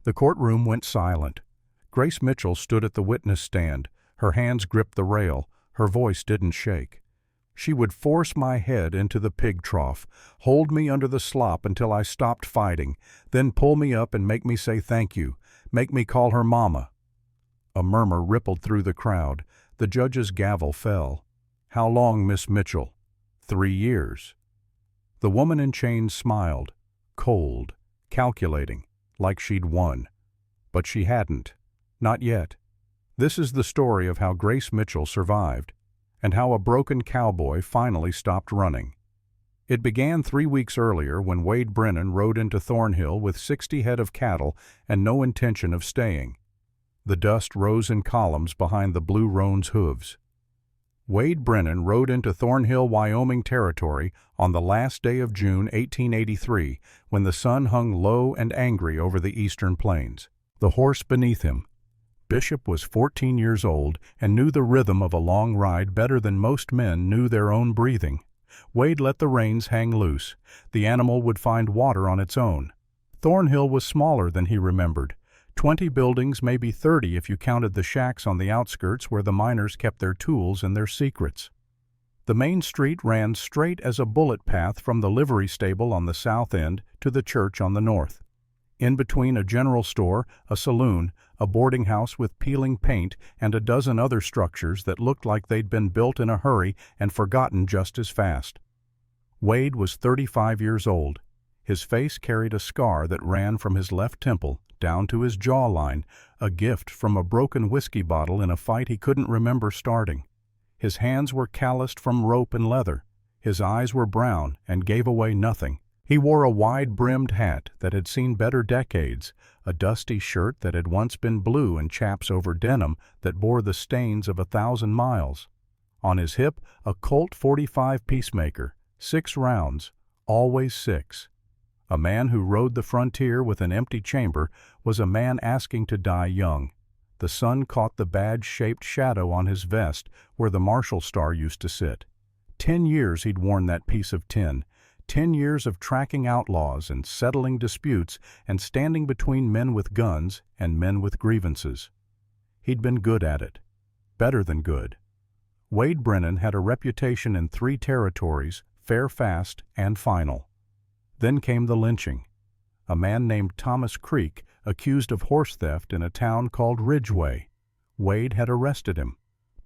The courtroom went silent. Grace Mitchell stood at the witness stand. Her hands gripped the rail. Her voice didn't shake. She would force my head into the pig trough, hold me under the slop until I stopped fighting, then pull me up and make me say thank you, make me call her mama. A murmur rippled through the crowd. The judge's gavel fell. "How long, Miss Mitchell?" 3 years. The woman in chains smiled, cold, calculating, like she'd won. But she hadn't. Not yet. This is the story of how Grace Mitchell survived, and how a broken cowboy finally stopped running. It began 3 weeks earlier when Wade Brennan rode into Thornhill with 60 head of cattle and no intention of staying. The dust rose in columns behind the blue roan's hooves. Wade Brennan rode into Thornhill, Wyoming territory on the last day of June 1883, when the sun hung low and angry over the eastern plains. The horse beneath him. Bishop was 14 years old and knew the rhythm of a long ride better than most men knew their own breathing. Wade let the reins hang loose. The animal would find water on its own. Thornhill was smaller than he remembered. 20 buildings, maybe 30 if you counted the shacks on the outskirts where the miners kept their tools and their secrets. The main street ran straight as a bullet path from the livery stable on the south end to the church on the north. In between a general store, a saloon, a boarding house with peeling paint, and a dozen other structures that looked like they'd been built in a hurry and forgotten just as fast. Wade was 35 years old. His face carried a scar that ran from his left temple down to his jawline, a gift from a broken whiskey bottle in a fight he couldn't remember starting. His hands were calloused from rope and leather. His eyes were brown and gave away nothing. He wore a wide-brimmed hat that had seen better decades, a dusty shirt that had once been blue and chaps over denim that bore the stains of 1,000 miles. On his hip, a Colt .45 Peacemaker, 6 rounds, always 6. A man who rode the frontier with an empty chamber was a man asking to die young. The sun caught the badge-shaped shadow on his vest where the Marshal Star used to sit. 10 years he'd worn that piece of tin. 10 years of tracking outlaws and settling disputes and standing between men with guns and men with grievances. He'd been good at it. Better than good. Wade Brennan had a reputation in 3 territories, fair, fast, and final. Then came the lynching. A man named Thomas Creek accused of horse theft in a town called Ridgeway. Wade had arrested him,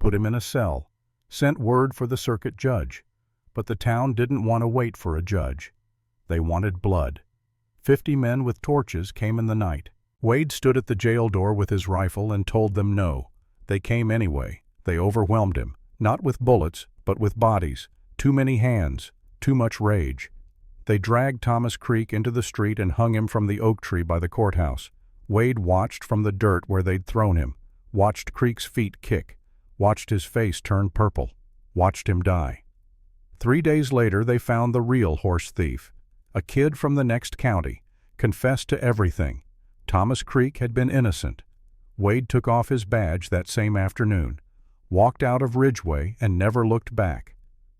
put him in a cell, sent word for the circuit judge. But the town didn't want to wait for a judge. They wanted blood. 50 men with torches came in the night. Wade stood at the jail door with his rifle and told them no. They came anyway. They overwhelmed him, not with bullets, but with bodies. Too many hands, too much rage. They dragged Thomas Creek into the street and hung him from the oak tree by the courthouse. Wade watched from the dirt where they'd thrown him, watched Creek's feet kick, watched his face turn purple, watched him die. 3 days later they found the real horse thief, a kid from the next county, confessed to everything. Thomas Creek had been innocent. Wade took off his badge that same afternoon, walked out of Ridgeway and never looked back.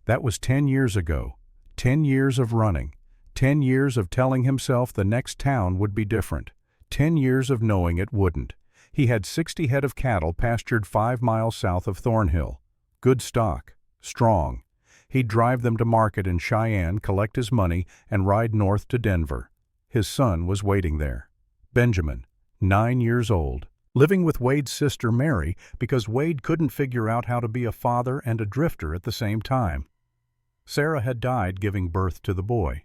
That was 10 years ago. 10 years of running, 10 years of telling himself the next town would be different, 10 years of knowing it wouldn't. He had 60 head of cattle pastured 5 miles south of Thornhill. Good stock, strong. He'd drive them to market in Cheyenne, collect his money, and ride north to Denver. His son was waiting there. Benjamin, 9 years old, living with Wade's sister Mary because Wade couldn't figure out how to be a father and a drifter at the same time. Sarah had died giving birth to the boy.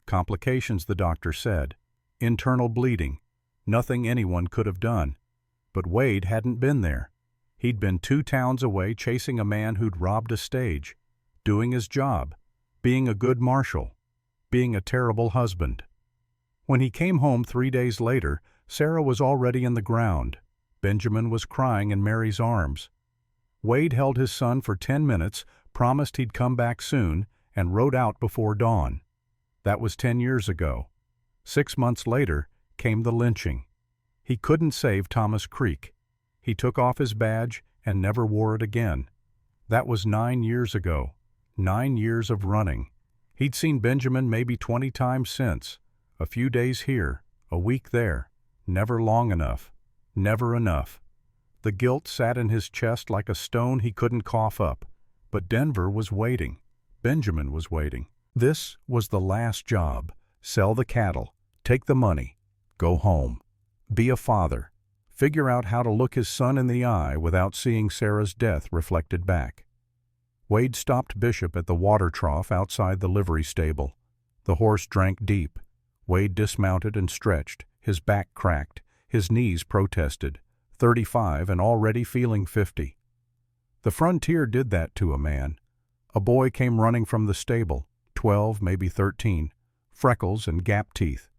Complications, the doctor said. Internal bleeding. Nothing anyone could have done. But Wade hadn't been there. He'd been 2 towns away chasing a man who'd robbed a stage, doing his job, being a good marshal, being a terrible husband. When he came home 3 days later, Sarah was already in the ground. Benjamin was crying in Mary's arms. Wade held his son for 10 minutes, promised he'd come back soon, and rode out before dawn. That was 10 years ago. 6 months later came the lynching. He couldn't save Thomas Creek. He took off his badge and never wore it again. That was 9 years ago. 9 years of running. He'd seen Benjamin maybe 20 times since. A few days here, a week there. Never long enough. Never enough. The guilt sat in his chest like a stone he couldn't cough up. But Denver was waiting. Benjamin was waiting. This was the last job. Sell the cattle. Take the money. Go home. Be a father. Figure out how to look his son in the eye without seeing Sarah's death reflected back. Wade stopped Bishop at the water trough outside the livery stable. The horse drank deep. Wade dismounted and stretched. His back cracked. His knees protested. 35 and already feeling 50. The frontier did that to a man. A boy came running from the stable, 12, maybe 13, freckles and gap teeth.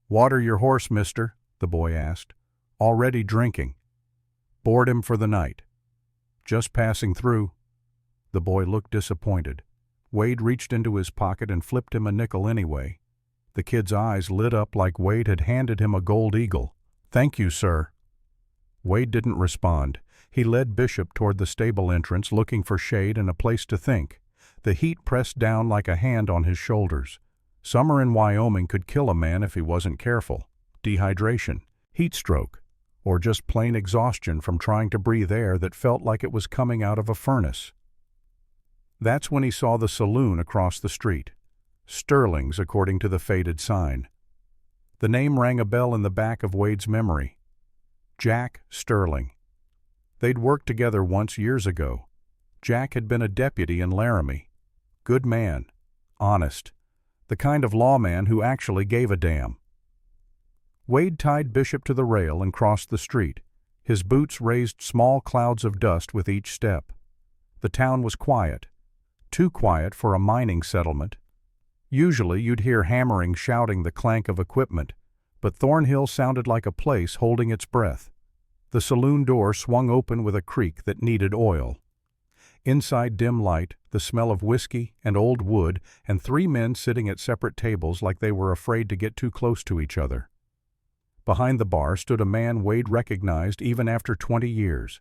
"Water your horse, mister?" the boy asked. "Already drinking." "Board him for the night." "Just passing through." The boy looked disappointed. Wade reached into his pocket and flipped him a nickel anyway. The kid's eyes lit up like Wade had handed him a gold eagle. "Thank you, sir." Wade didn't respond. He led Bishop toward the stable entrance, looking for shade and a place to think. The heat pressed down like a hand on his shoulders. Summer in Wyoming could kill a man if he wasn't careful. Dehydration, heat stroke, or just plain exhaustion from trying to breathe air that felt like it was coming out of a furnace. That's when he saw the saloon across the street. Sterling's, according to the faded sign. The name rang a bell in the back of Wade's memory. Jack Sterling. They'd worked together once years ago. Jack had been a deputy in Laramie. Good man. Honest. The kind of lawman who actually gave a damn. Wade tied Bishop to the rail and crossed the street. His boots raised small clouds of dust with each step. The town was quiet. Too quiet for a mining settlement. Usually you'd hear hammering shouting the clank of equipment, but Thornhill sounded like a place holding its breath. The saloon door swung open with a creak that needed oil. Inside dim light, the smell of whiskey and old wood and 3 men sitting at separate tables like they were afraid to get too close to each other. Behind the bar stood a man Wade recognized even after 20 years.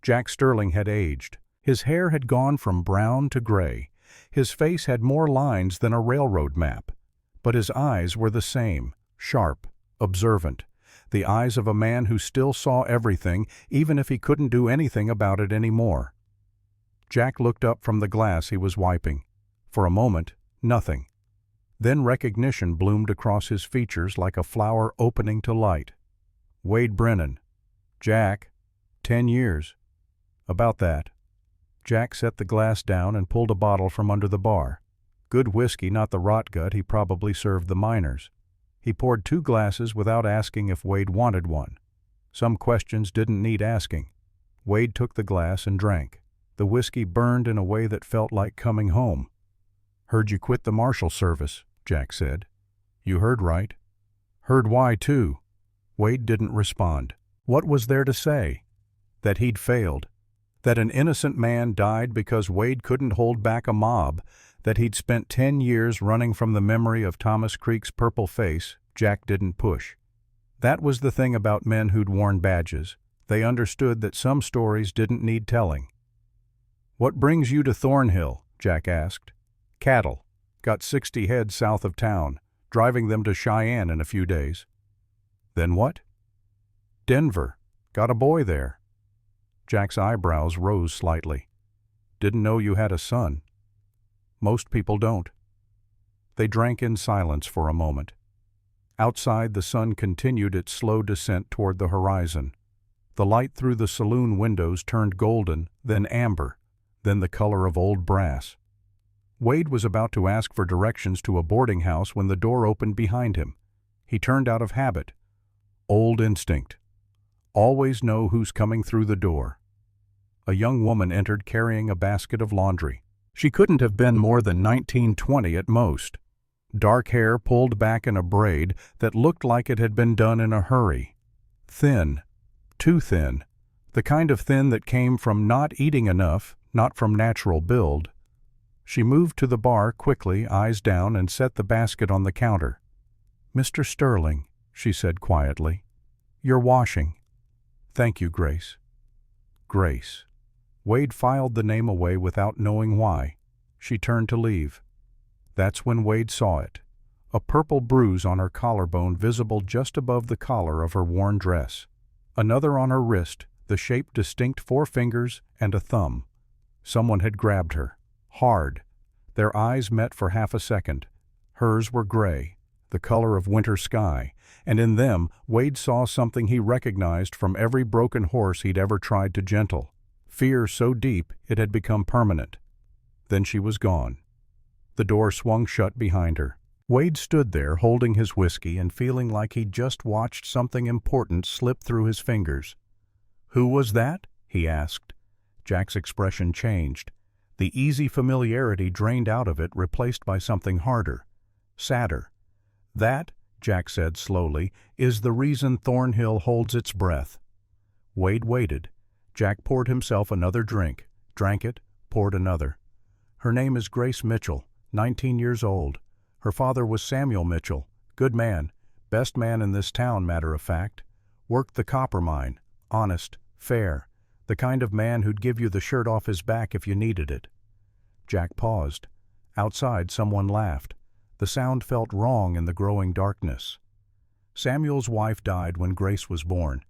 Jack Sterling had aged. His hair had gone from brown to gray. His face had more lines than a railroad map. But his eyes were the same, sharp, observant. The eyes of a man who still saw everything, even if he couldn't do anything about it anymore. Jack looked up from the glass he was wiping. For a moment, nothing. Then recognition bloomed across his features like a flower opening to light. Wade Brennan. Jack. 10 years. About that. Jack set the glass down and pulled a bottle from under the bar. Good whiskey, not the rot gut he probably served the miners. He poured 2 glasses without asking if Wade wanted one. Some questions didn't need asking. Wade took the glass and drank. The whiskey burned in a way that felt like coming home. "Heard you quit the Marshal Service," Jack said. "You heard right." "Heard why, too." Wade didn't respond. What was there to say? That he'd failed. That an innocent man died because Wade couldn't hold back a mob. That he'd spent 10 years running from the memory of Thomas Creek's purple face, Jack didn't push. That was the thing about men who'd worn badges. They understood that some stories didn't need telling. "What brings you to Thornhill?" Jack asked. "Cattle. Got 60 head south of town, driving them to Cheyenne in a few days." "Then what?" "Denver. Got a boy there." Jack's eyebrows rose slightly. "Didn't know you had a son." "Most people don't." They drank in silence for a moment. Outside, the sun continued its slow descent toward the horizon. The light through the saloon windows turned golden, then amber, then the color of old brass. Wade was about to ask for directions to a boarding house when the door opened behind him. He turned out of habit. Old instinct. Always know who's coming through the door. A young woman entered carrying a basket of laundry. She couldn't have been more than 19-20 at most. Dark hair pulled back in a braid that looked like it had been done in a hurry. Thin. Too thin. The kind of thin that came from not eating enough, not from natural build. She moved to the bar quickly, eyes down, and set the basket on the counter. "Mr. Sterling," she said quietly, "you're washing." "Thank you, Grace." Grace. Wade filed the name away without knowing why. She turned to leave. That's when Wade saw it. a purple bruise on her collarbone visible just above the collar of her worn dress. Another on her wrist, the shape distinct 4 fingers and a thumb. Someone had grabbed her. Hard. Their eyes met for half a second. Hers were gray, the color of winter sky, and in them Wade saw something he recognized from every broken horse he'd ever tried to gentle. Fear so deep it had become permanent. Then she was gone. The door swung shut behind her. Wade stood there holding his whiskey and feeling like he'd just watched something important slip through his fingers. "Who was that?" he asked. Jack's expression changed. The easy familiarity drained out of it, replaced by something harder, sadder. "That," Jack said slowly, "is the reason Thornhill holds its breath." Wade waited. Jack poured himself another drink, drank it, poured another. "Her name is Grace Mitchell, 19 years old. Her father was Samuel Mitchell, good man, best man in this town, matter of fact. Worked the copper mine, honest, fair, the kind of man who'd give you the shirt off his back if you needed it." Jack paused. Outside, someone laughed. The sound felt wrong in the growing darkness. Samuel's wife died when Grace was born.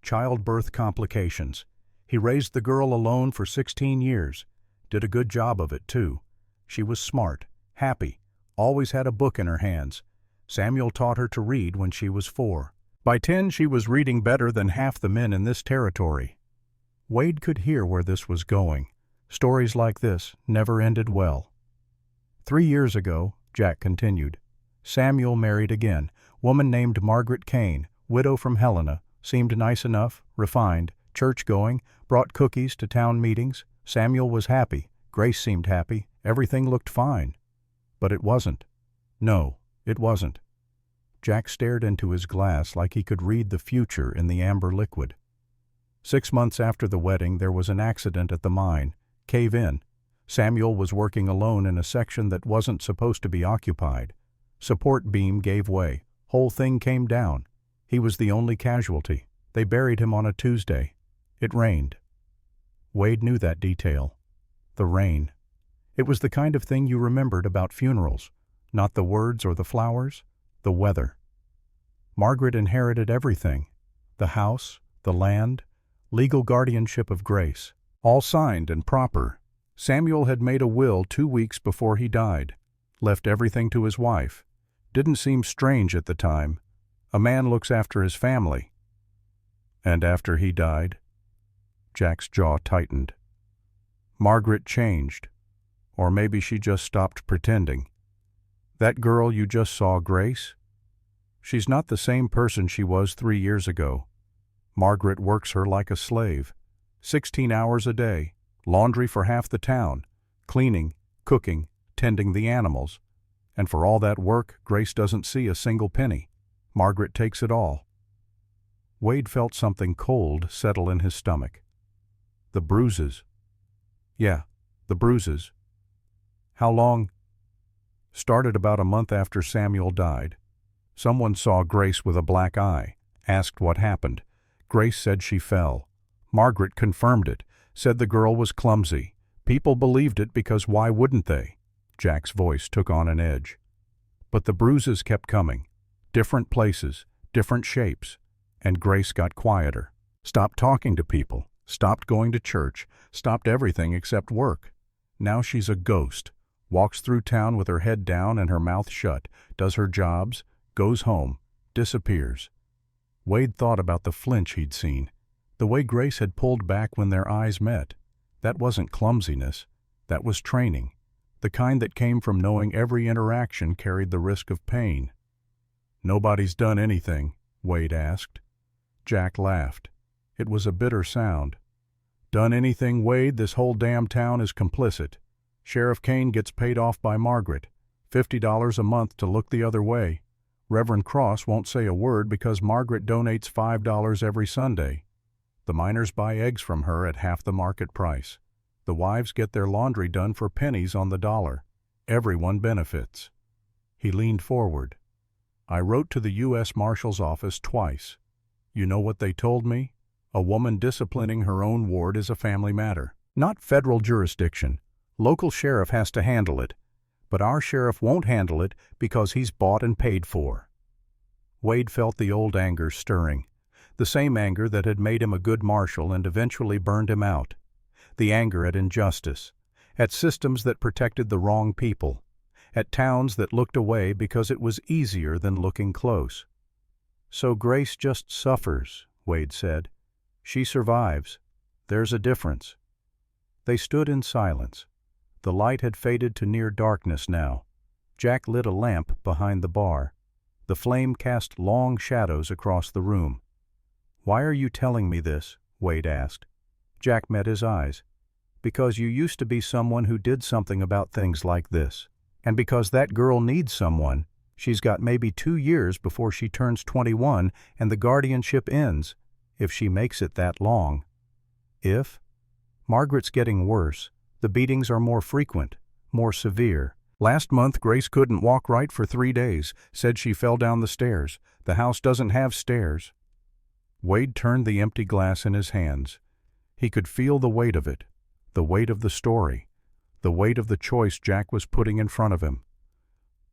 Childbirth complications. He raised the girl alone for 16 years. Did a good job of it, too. She was smart, happy, always had a book in her hands. Samuel taught her to read when she was 4. By 10, she was reading better than half the men in this territory. Wade could hear where this was going. Stories like this never ended well. 3 years ago, Jack continued, Samuel married again, woman named Margaret Kane, widow from Helena, seemed nice enough, refined, church-going, brought cookies to town meetings. Samuel was happy, Grace seemed happy, everything looked fine. But it wasn't. No, it wasn't. Jack stared into his glass like he could read the future in the amber liquid. 6 months after the wedding, there was an accident at the mine. Cave-in. Samuel was working alone in a section that wasn't supposed to be occupied. Support beam gave way. Whole thing came down. He was the only casualty. They buried him on a Tuesday. It rained. Wade knew that detail. The rain. It was the kind of thing you remembered about funerals. Not the words or the flowers, the weather. Margaret inherited everything. The house, the land, legal guardianship of Grace. All signed and proper. Samuel had made a will 2 weeks before he died. Left everything to his wife. Didn't seem strange at the time. A man looks after his family. And after he died, Jack's jaw tightened. Margaret changed. Or maybe she just stopped pretending. That girl you just saw, Grace? She's not the same person she was 3 years ago. Margaret works her like a slave. 16 hours a day, laundry for half the town, cleaning, cooking, tending the animals. And for all that work, Grace doesn't see a single penny. Margaret takes it all. Wade felt something cold settle in his stomach. The bruises. Yeah, the bruises. How long? Started about a month after Samuel died. Someone saw Grace with a black eye, asked what happened. Grace said she fell. Margaret confirmed it, said the girl was clumsy. People believed it because why wouldn't they? Jack's voice took on an edge. But the bruises kept coming. Different places, different shapes. And Grace got quieter. Stopped talking to people. Stopped going to church. Stopped everything except work. Now she's a ghost. Walks through town with her head down and her mouth shut. Does her jobs. Goes home. Disappears. Wade thought about the flinch he'd seen. The way Grace had pulled back when their eyes met. That wasn't clumsiness. That was training. The kind that came from knowing every interaction carried the risk of pain. Nobody's done anything, Wade asked. Jack laughed. It was a bitter sound. Done anything, Wade? This whole damn town is complicit. Sheriff Kane gets paid off by Margaret. $50 a month to look the other way. Reverend Cross won't say a word because Margaret donates $5 every Sunday. The miners buy eggs from her at half the market price. The wives get their laundry done for pennies on the dollar. Everyone benefits. He leaned forward. I wrote to the U.S. Marshal's office twice. You know what they told me? A woman disciplining her own ward is a family matter. Not federal jurisdiction. Local sheriff has to handle it. but our sheriff won't handle it because he's bought and paid for." Wade felt the old anger stirring, the same anger that had made him a good marshal and eventually burned him out. The anger at injustice, at systems that protected the wrong people, at towns that looked away because it was easier than looking close. "So Grace just suffers," Wade said. "She survives. There's a difference." They stood in silence. The light had faded to near darkness now. Jack lit a lamp behind the bar. The flame cast long shadows across the room. "Why are you telling me this?" Wade asked. Jack met his eyes. "Because you used to be someone who did something about things like this. And because that girl needs someone. She's got maybe 2 years before she turns 21 and the guardianship ends, if she makes it that long." "If?" "Margaret's getting worse. The beatings are more frequent, more severe. Last month Grace couldn't walk right for 3 days, said she fell down the stairs. The house doesn't have stairs." Wade turned the empty glass in his hands. He could feel the weight of it, the weight of the story, the weight of the choice Jack was putting in front of him.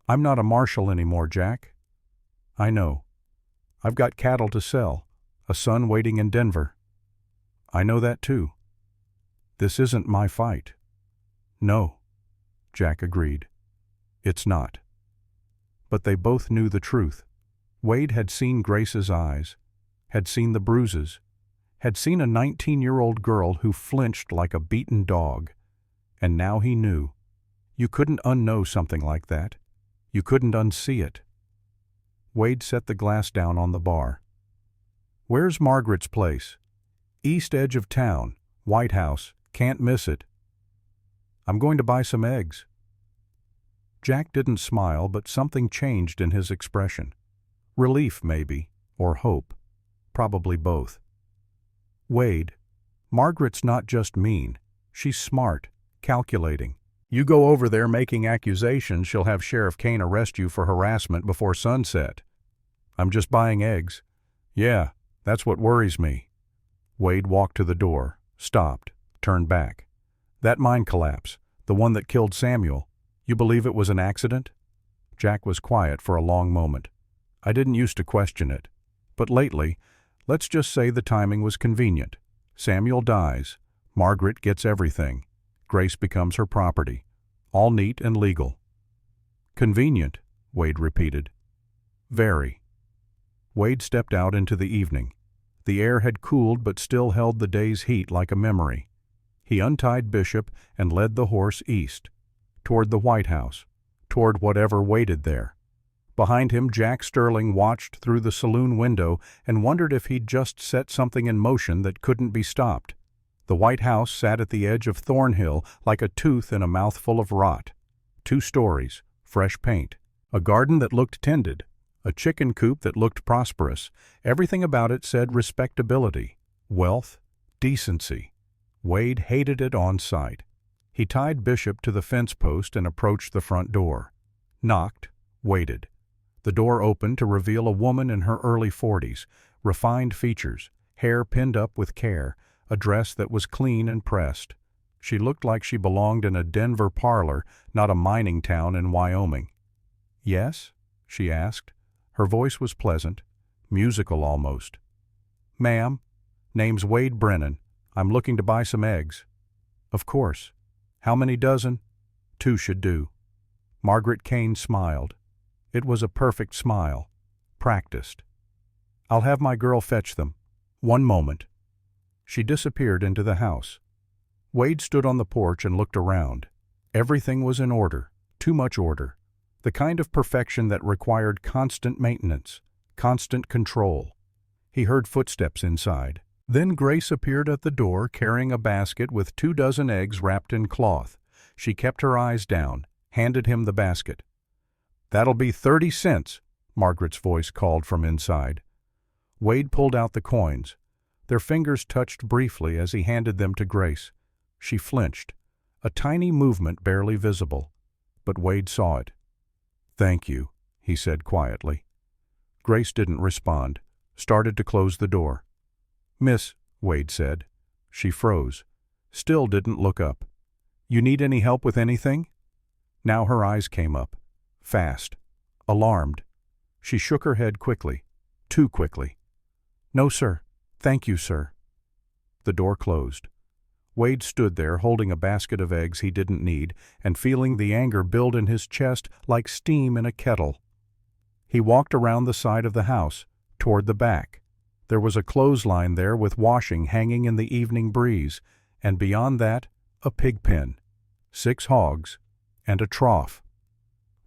"I'm not a marshal anymore, Jack." "I know. I've got cattle to sell, a son waiting in Denver." "I know that too. This isn't my fight." "No," Jack agreed. "It's not." But they both knew the truth. Wade had seen Grace's eyes, had seen the bruises, had seen a 19-year-old girl who flinched like a beaten dog. And now he knew. You couldn't unknow something like that. You couldn't unsee it. Wade set the glass down on the bar. "Where's Margaret's place?" "East edge of town, White House, can't miss it." "I'm going to buy some eggs." Jack didn't smile, but something changed in his expression. Relief, maybe, or hope. Probably both. "Wade, Margaret's not just mean. She's smart, calculating. You go over there making accusations, she'll have Sheriff Kane arrest you for harassment before sunset." "I'm just buying eggs." "Yeah, that's what worries me." Wade walked to the door, stopped, turned back. "That mine collapse, the one that killed Samuel, you believe it was an accident?" Jack was quiet for a long moment. "I didn't used to question it. But lately, let's just say the timing was convenient. Samuel dies. Margaret gets everything. Grace becomes her property. All neat and legal." "Convenient," Wade repeated. "Very." Wade stepped out into the evening. The air had cooled but still held the day's heat like a memory. He untied Bishop and led the horse east, toward the White House, toward whatever waited there. Behind him, Jack Sterling watched through the saloon window and wondered if he'd just set something in motion that couldn't be stopped. The White House sat at the edge of Thornhill like a tooth in a mouthful of rot. 2 stories, fresh paint, a garden that looked tended, a chicken coop that looked prosperous. Everything about it said respectability, wealth, decency. Wade hated it on sight. He tied Bishop to the fence post and approached the front door. Knocked, waited. The door opened to reveal a woman in her early 40s, refined features, hair pinned up with care, a dress that was clean and pressed. She looked like she belonged in a Denver parlor, not a mining town in Wyoming. "Yes?" she asked. Her voice was pleasant, musical almost. "Ma'am, name's Wade Brennan. I'm looking to buy some eggs." "Of course. How many dozen?" "2 should do." Margaret Kane smiled. It was a perfect smile. Practiced. "I'll have my girl fetch them. One moment." She disappeared into the house. Wade stood on the porch and looked around. Everything was in order, too much order. The kind of perfection that required constant maintenance, constant control. He heard footsteps inside. Then Grace appeared at the door carrying a basket with 24 eggs wrapped in cloth. She kept her eyes down, handed him the basket. "That'll be 30 cents, Margaret's voice called from inside. Wade pulled out the coins. Their fingers touched briefly as he handed them to Grace. She flinched, a tiny movement barely visible, but Wade saw it. "Thank you," he said quietly. Grace didn't respond, started to close the door. "Miss," Wade said. She froze, still didn't look up. "You need any help with anything?" Now her eyes came up. Fast. Alarmed. She shook her head quickly. Too quickly. "No, sir. Thank you, sir." The door closed. Wade stood there holding a basket of eggs he didn't need and feeling the anger build in his chest like steam in a kettle. He walked around the side of the house, toward the back. There was a clothesline there with washing hanging in the evening breeze, and beyond that, a pig pen, 6 hogs, and a trough.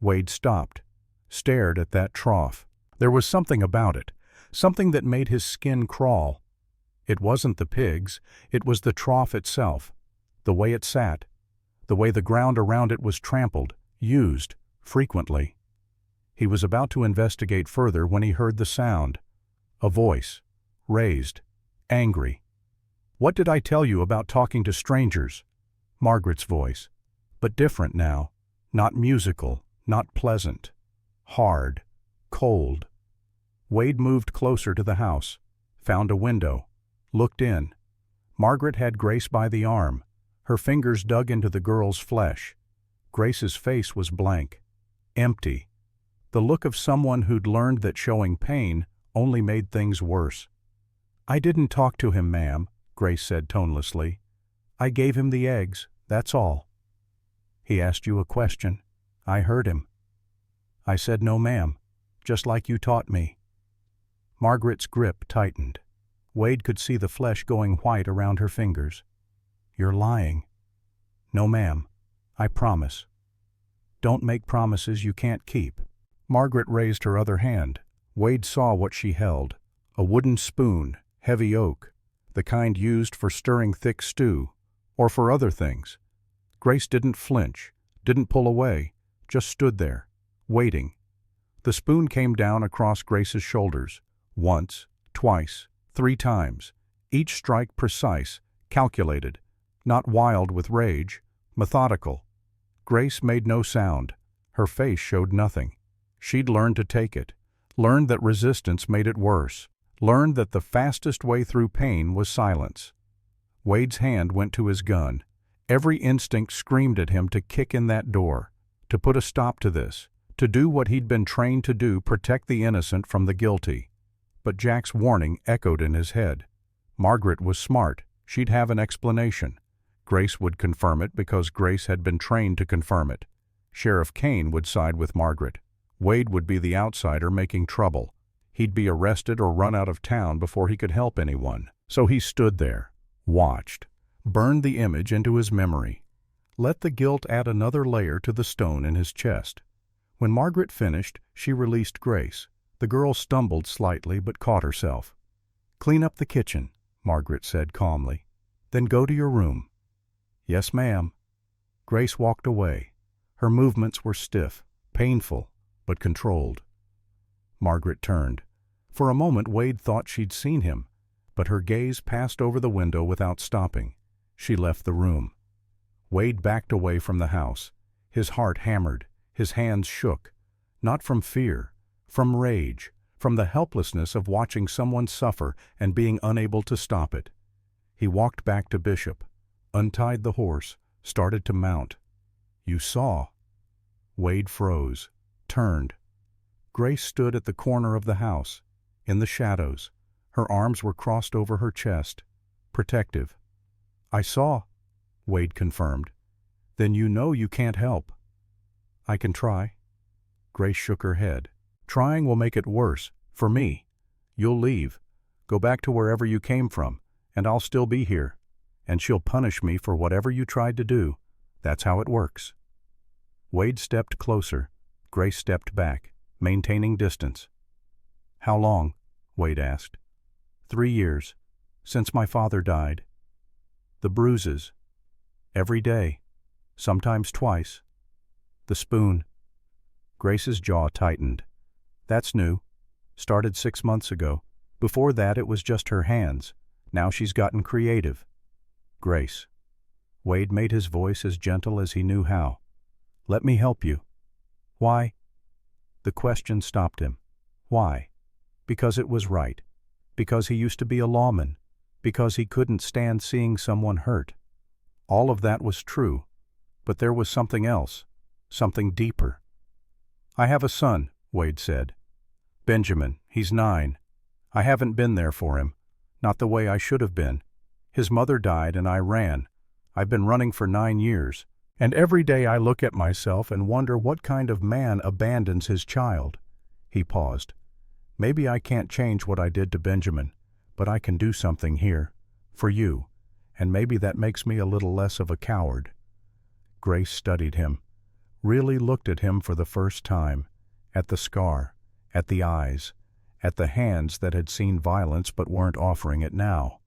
Wade stopped, stared at that trough. There was something about it, something that made his skin crawl. It wasn't the pigs, it was the trough itself, the way it sat, the way the ground around it was trampled, used, frequently. He was about to investigate further when he heard the sound. A voice, raised, angry. "What did I tell you about talking to strangers?" Margaret's voice, but different now, not musical, not pleasant, hard, cold. Wade moved closer to the house, found a window, looked in. Margaret had Grace by the arm. Her fingers dug into the girl's flesh. Grace's face was blank, empty. The look of someone who'd learned that showing pain only made things worse. "I didn't talk to him, ma'am," Grace said tonelessly. "I gave him the eggs, that's all." "He asked you a question. I heard him." "I said no, ma'am, just like you taught me." Margaret's grip tightened. Wade could see the flesh going white around her fingers. "You're lying." "No, ma'am. I promise." "Don't make promises you can't keep." Margaret raised her other hand. Wade saw what she held. A wooden spoon, heavy oak, the kind used for stirring thick stew, or for other things. Grace didn't flinch, didn't pull away, just stood there, waiting. The spoon came down across Grace's shoulders, once, twice, 3 times, each strike precise, calculated, not wild with rage, methodical. Grace made no sound. Her face showed nothing. She'd learned to take it, learned that resistance made it worse, learned that the fastest way through pain was silence. Wade's hand went to his gun. Every instinct screamed at him to kick in that door, to put a stop to this, to do what he'd been trained to do, protect the innocent from the guilty. But Jack's warning echoed in his head. Margaret was smart. She'd have an explanation. Grace would confirm it because Grace had been trained to confirm it. Sheriff Kane would side with Margaret. Wade would be the outsider making trouble. He'd be arrested or run out of town before he could help anyone. So he stood there, watched, burned the image into his memory. Let the guilt add another layer to the stone in his chest. When Margaret finished, she released Grace. The girl stumbled slightly but caught herself. "Clean up the kitchen," Margaret said calmly. "Then go to your room." "Yes, ma'am." Grace walked away. Her movements were stiff, painful, but controlled. Margaret turned. For a moment Wade thought she'd seen him, but her gaze passed over the window without stopping. She left the room. Wade backed away from the house. His heart hammered, his hands shook, not from fear, from rage, from the helplessness of watching someone suffer and being unable to stop it. He walked back to Bishop, untied the horse, started to mount. "You saw." Wade froze, turned. Grace stood at the corner of the house, in the shadows. Her arms were crossed over her chest, protective. "I saw," Wade confirmed. "Then you know you can't help." "I can try." Grace shook her head. "Trying will make it worse, for me. You'll leave, go back to wherever you came from, and I'll still be here. And she'll punish me for whatever you tried to do. That's how it works." Wade stepped closer. Grace stepped back, maintaining distance. "How long?" Wade asked. 3 years, since my father died." "The bruises?" "Every day, sometimes twice." "The spoon?" Grace's jaw tightened. "That's new. Started 6 months ago. Before that it was just her hands. Now she's gotten creative." "Grace." Wade made his voice as gentle as he knew how. "Let me help you." "Why?" The question stopped him. Why? Because it was right. Because he used to be a lawman. Because he couldn't stand seeing someone hurt. All of that was true. But there was something else. something deeper. "I have a son," Wade said. "Benjamin, he's 9. I haven't been there for him, not the way I should have been. His mother died and I ran. I've been running for 9 years, and every day I look at myself and wonder what kind of man abandons his child." He paused. "Maybe I can't change what I did to Benjamin, but I can do something here, for you, and maybe that makes me a little less of a coward." Grace studied him, really looked at him for the first time, at the scar, at the eyes, at the hands that had seen violence but weren't offering it now.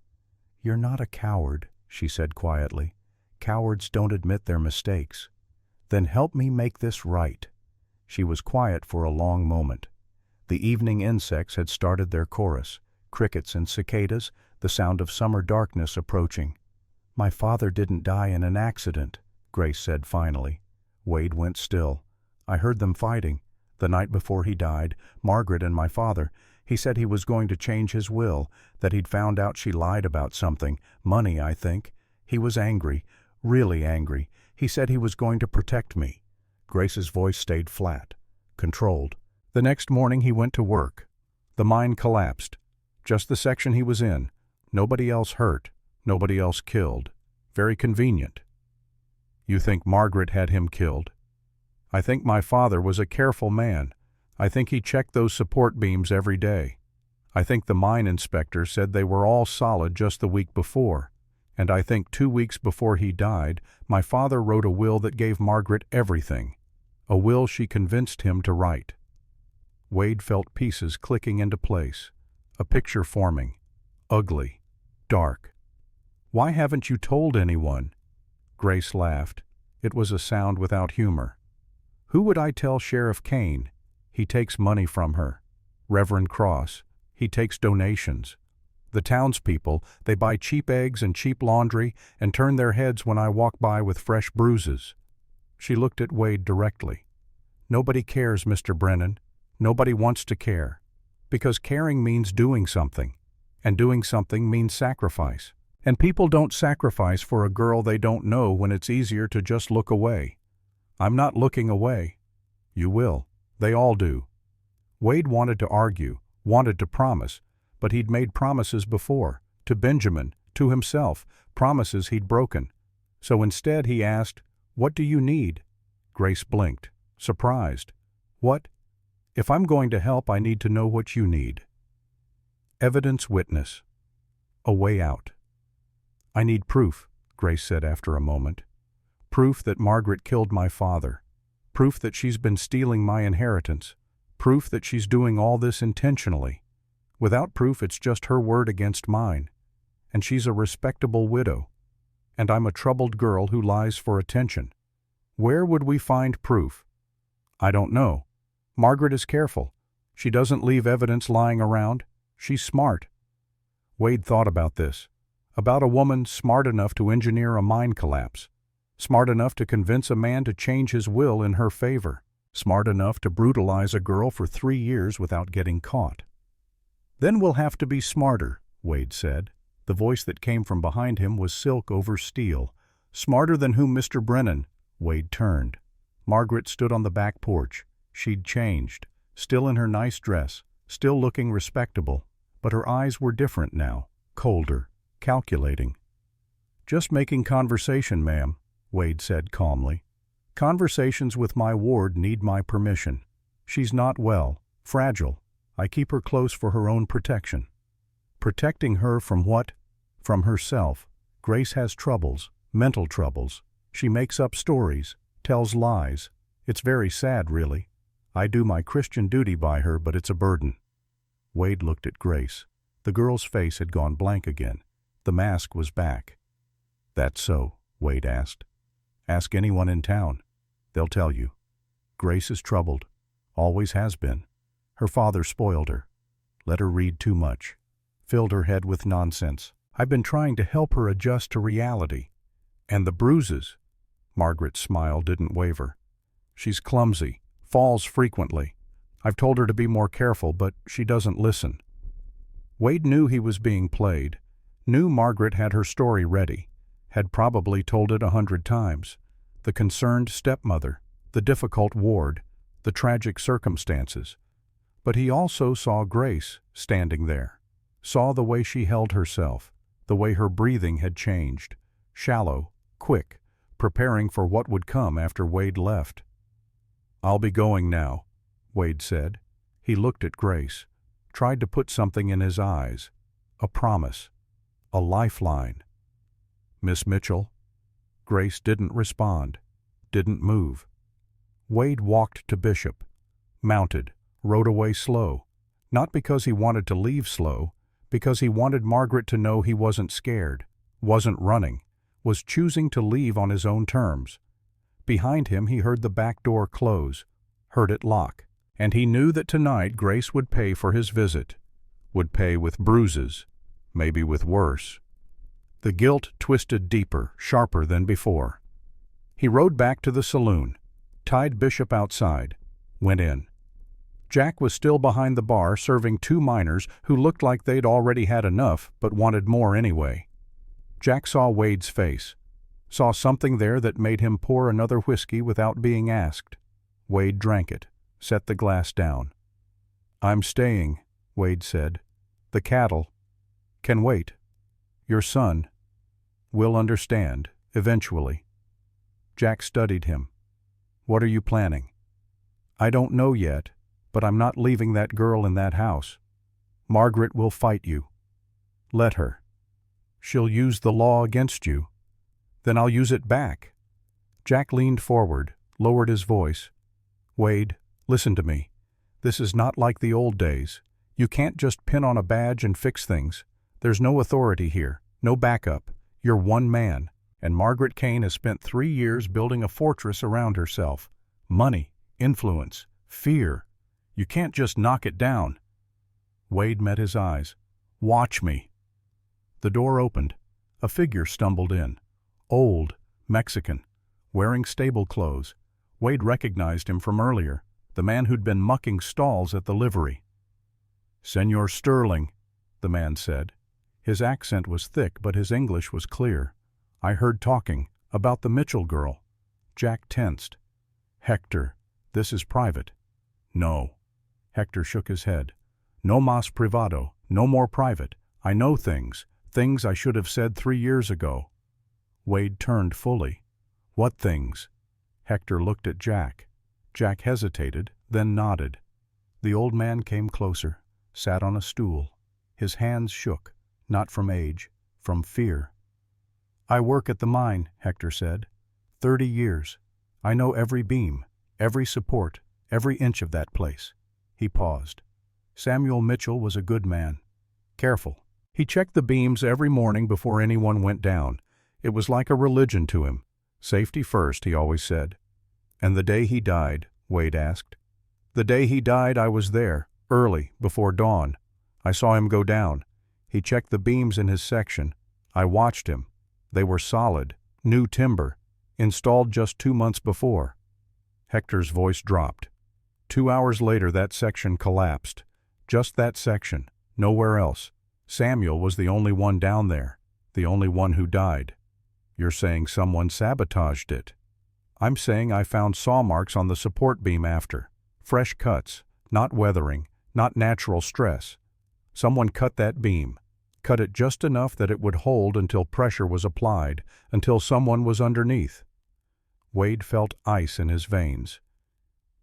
"You're not a coward," she said quietly. "Cowards don't admit their mistakes." "Then help me make this right." She was quiet for a long moment. The evening insects had started their chorus, crickets and cicadas, the sound of summer darkness approaching. "My father didn't die in an accident," Grace said finally. Wade went still. "I heard them fighting. The night before he died, Margaret and my father. He said he was going to change his will, that he'd found out she lied about something, money, I think. He was angry, really angry. He said he was going to protect me." Grace's voice stayed flat, controlled. "The next morning he went to work. The mine collapsed. Just the section he was in. Nobody else hurt, nobody else killed. Very convenient." "You think Margaret had him killed?" "I think my father was a careful man. I think he checked those support beams every day. I think the mine inspector said they were all solid just the week before. And I think 2 weeks before he died, my father wrote a will that gave Margaret everything. A will she convinced him to write." Wade felt pieces clicking into place, a picture forming, ugly, dark. "Why haven't you told anyone?" Grace laughed. It was a sound without humor. "Who would I tell Sheriff Kane? He takes money from her. Reverend Cross, he takes donations. The townspeople, they buy cheap eggs and cheap laundry and turn their heads when I walk by with fresh bruises." She looked at Wade directly. "Nobody cares, Mr. Brennan. Nobody wants to care. Because caring means doing something. And doing something means sacrifice. And people don't sacrifice for a girl they don't know when it's easier to just look away. I'm not looking away." "You will. They all do." Wade wanted to argue, wanted to promise, but he'd made promises before, to Benjamin, to himself, promises he'd broken. So instead he asked, "What do you need?" Grace blinked, surprised. "What? If I'm going to help, I need to know what you need." "Evidence witness. A way out." "I need proof," Grace said after a moment. "Proof that Margaret killed my father. Proof that she's been stealing my inheritance. Proof that she's doing all this intentionally. Without proof, it's just her word against mine. And she's a respectable widow. And I'm a troubled girl who lies for attention. Where would we find proof?" "I don't know. Margaret is careful. She doesn't leave evidence lying around. She's smart." Wade thought about this. About a woman smart enough to engineer a mine collapse. Smart enough to convince a man to change his will in her favor. Smart enough to brutalize a girl for 3 years without getting caught. "Then we'll have to be smarter," Wade said. The voice that came from behind him was silk over steel. "Smarter than whom, Mr. Brennan?" Wade turned. Margaret stood on the back porch. She'd changed, still in her nice dress, still looking respectable, but her eyes were different now, colder, calculating. "Just making conversation, ma'am," Wade said calmly. "Conversations with my ward need my permission. She's not well, fragile. I keep her close for her own protection." "Protecting her from what?" "From herself. Grace has troubles, mental troubles. She makes up stories, tells lies. It's very sad, really. I do my Christian duty by her, but it's a burden." Wade looked at Grace. The girl's face had gone blank again. The mask was back. "That's so?" Wade asked. "Ask anyone in town. They'll tell you. Grace is troubled. Always has been. Her father spoiled her. Let her read too much. Filled her head with nonsense. I've been trying to help her adjust to reality. And the bruises." Margaret's smile didn't waver. "She's clumsy, falls frequently. I've told her to be more careful, but she doesn't listen." Wade knew he was being played, knew Margaret had her story ready, had probably told it 100 times. The concerned stepmother, the difficult ward, the tragic circumstances. But he also saw Grace standing there, saw the way she held herself, the way her breathing had changed, shallow, quick, preparing for what would come after Wade left. "I'll be going now," Wade said. He looked at Grace, tried to put something in his eyes, a promise, a lifeline. "Miss Mitchell?" Grace didn't respond, didn't move. Wade walked to Bishop, mounted, rode away slow, not because he wanted to leave slow, because he wanted Margaret to know he wasn't scared, wasn't running, was choosing to leave on his own terms. Behind him he heard the back door close, heard it lock, and he knew that tonight Grace would pay for his visit, would pay with bruises, maybe with worse. The guilt twisted deeper, sharper than before. He rode back to the saloon, tied Bishop outside, went in. Jack was still behind the bar serving two minors who looked like they'd already had enough but wanted more anyway. Jack saw Wade's face, saw something there that made him pour another whiskey without being asked. Wade drank it, set the glass down. "I'm staying," Wade said. "The cattle can wait. Your son will understand, eventually." Jack studied him. "What are you planning?" "I don't know yet, but I'm not leaving that girl in that house. Margaret will fight you. Let her. She'll use the law against you. Then I'll use it back." Jack leaned forward, lowered his voice. "Wade, listen to me. This is not like the old days. You can't just pin on a badge and fix things. There's no authority here, no backup. You're one man, and Margaret Kane has spent 3 years building a fortress around herself. Money, influence, fear. You can't just knock it down." Wade met his eyes. "Watch me." The door opened. A figure stumbled in. Old, Mexican, wearing stable clothes. Wade recognized him from earlier, the man who'd been mucking stalls at the livery. "Senor Sterling," the man said. His accent was thick, but his English was clear. "I heard talking about the Mitchell girl." Jack tensed. "Hector, this is private." "No." Hector shook his head. "No mas privado, no more private. I know things I should have said 3 years ago." Wade turned fully. "What things?" Hector looked at Jack. Jack hesitated, then nodded. The old man came closer, sat on a stool. His hands shook, not from age, from fear. "I work at the mine," Hector said. 30 years. I know every beam, every support, every inch of that place." He paused. "Samuel Mitchell was a good man. Careful. He checked the beams every morning before anyone went down. It was like a religion to him. Safety first, he always said." "And the day he died?" Wade asked. "The day he died I was there, early, before dawn. I saw him go down. He checked the beams in his section. I watched him. They were solid, new timber, installed just 2 months before." Hector's voice dropped. 2 hours later that section collapsed. Just that section, nowhere else. Samuel was the only one down there, the only one who died. "You're saying someone sabotaged it?" "I'm saying I found saw marks on the support beam after. Fresh cuts, not weathering, not natural stress. Someone cut that beam, cut it just enough that it would hold until pressure was applied, until someone was underneath." Wade felt ice in his veins.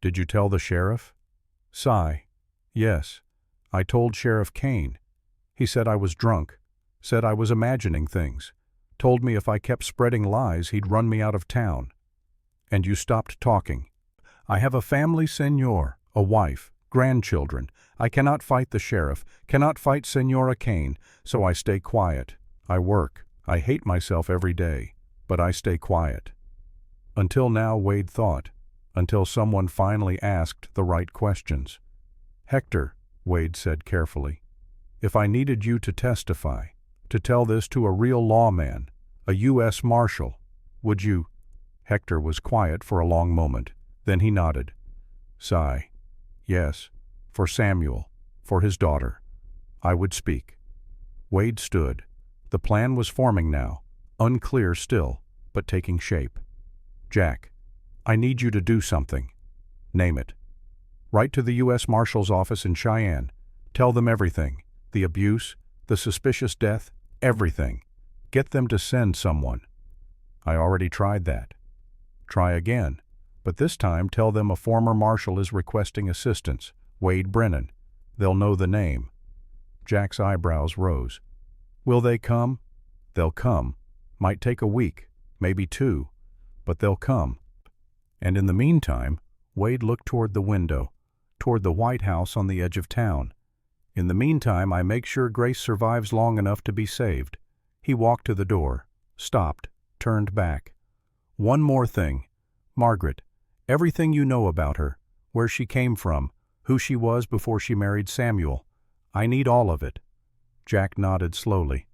"Did you tell the sheriff?" Sigh. "Yes. I told Sheriff Kane. He said I was drunk, said I was imagining things, told me if I kept spreading lies he'd run me out of town." "And you stopped talking?" "I have a family, senor, a wife, grandchildren. I cannot fight the sheriff, cannot fight Senora Kane, so I stay quiet. I work. I hate myself every day, but I stay quiet." Until now, Wade thought, until someone finally asked the right questions. "Hector," Wade said carefully, "if I needed you to testify, to tell this to a real lawman, a U.S. Marshal, would you?" Hector was quiet for a long moment. Then he nodded. Sigh. "Yes, for Samuel, for his daughter. I would speak." Wade stood. The plan was forming now, unclear still, but taking shape. "Jack, I need you to do something. Name it. Write to the U.S. Marshal's office in Cheyenne. Tell them everything. The abuse, the suspicious death, everything. Get them to send someone. I already tried that. Try again. But this time tell them a former marshal is requesting assistance, Wade Brennan. They'll know the name. Jack's eyebrows rose. Will they come? They'll come. Might take a week, maybe 2, but they'll come. And in the meantime, Wade looked toward the window, toward the White House on the edge of town. In the meantime, I make sure Grace survives long enough to be saved. He walked to the door, stopped, turned back. One more thing. Margaret, everything you know about her, where she came from, who she was before she married Samuel. I need all of it. Jack nodded slowly.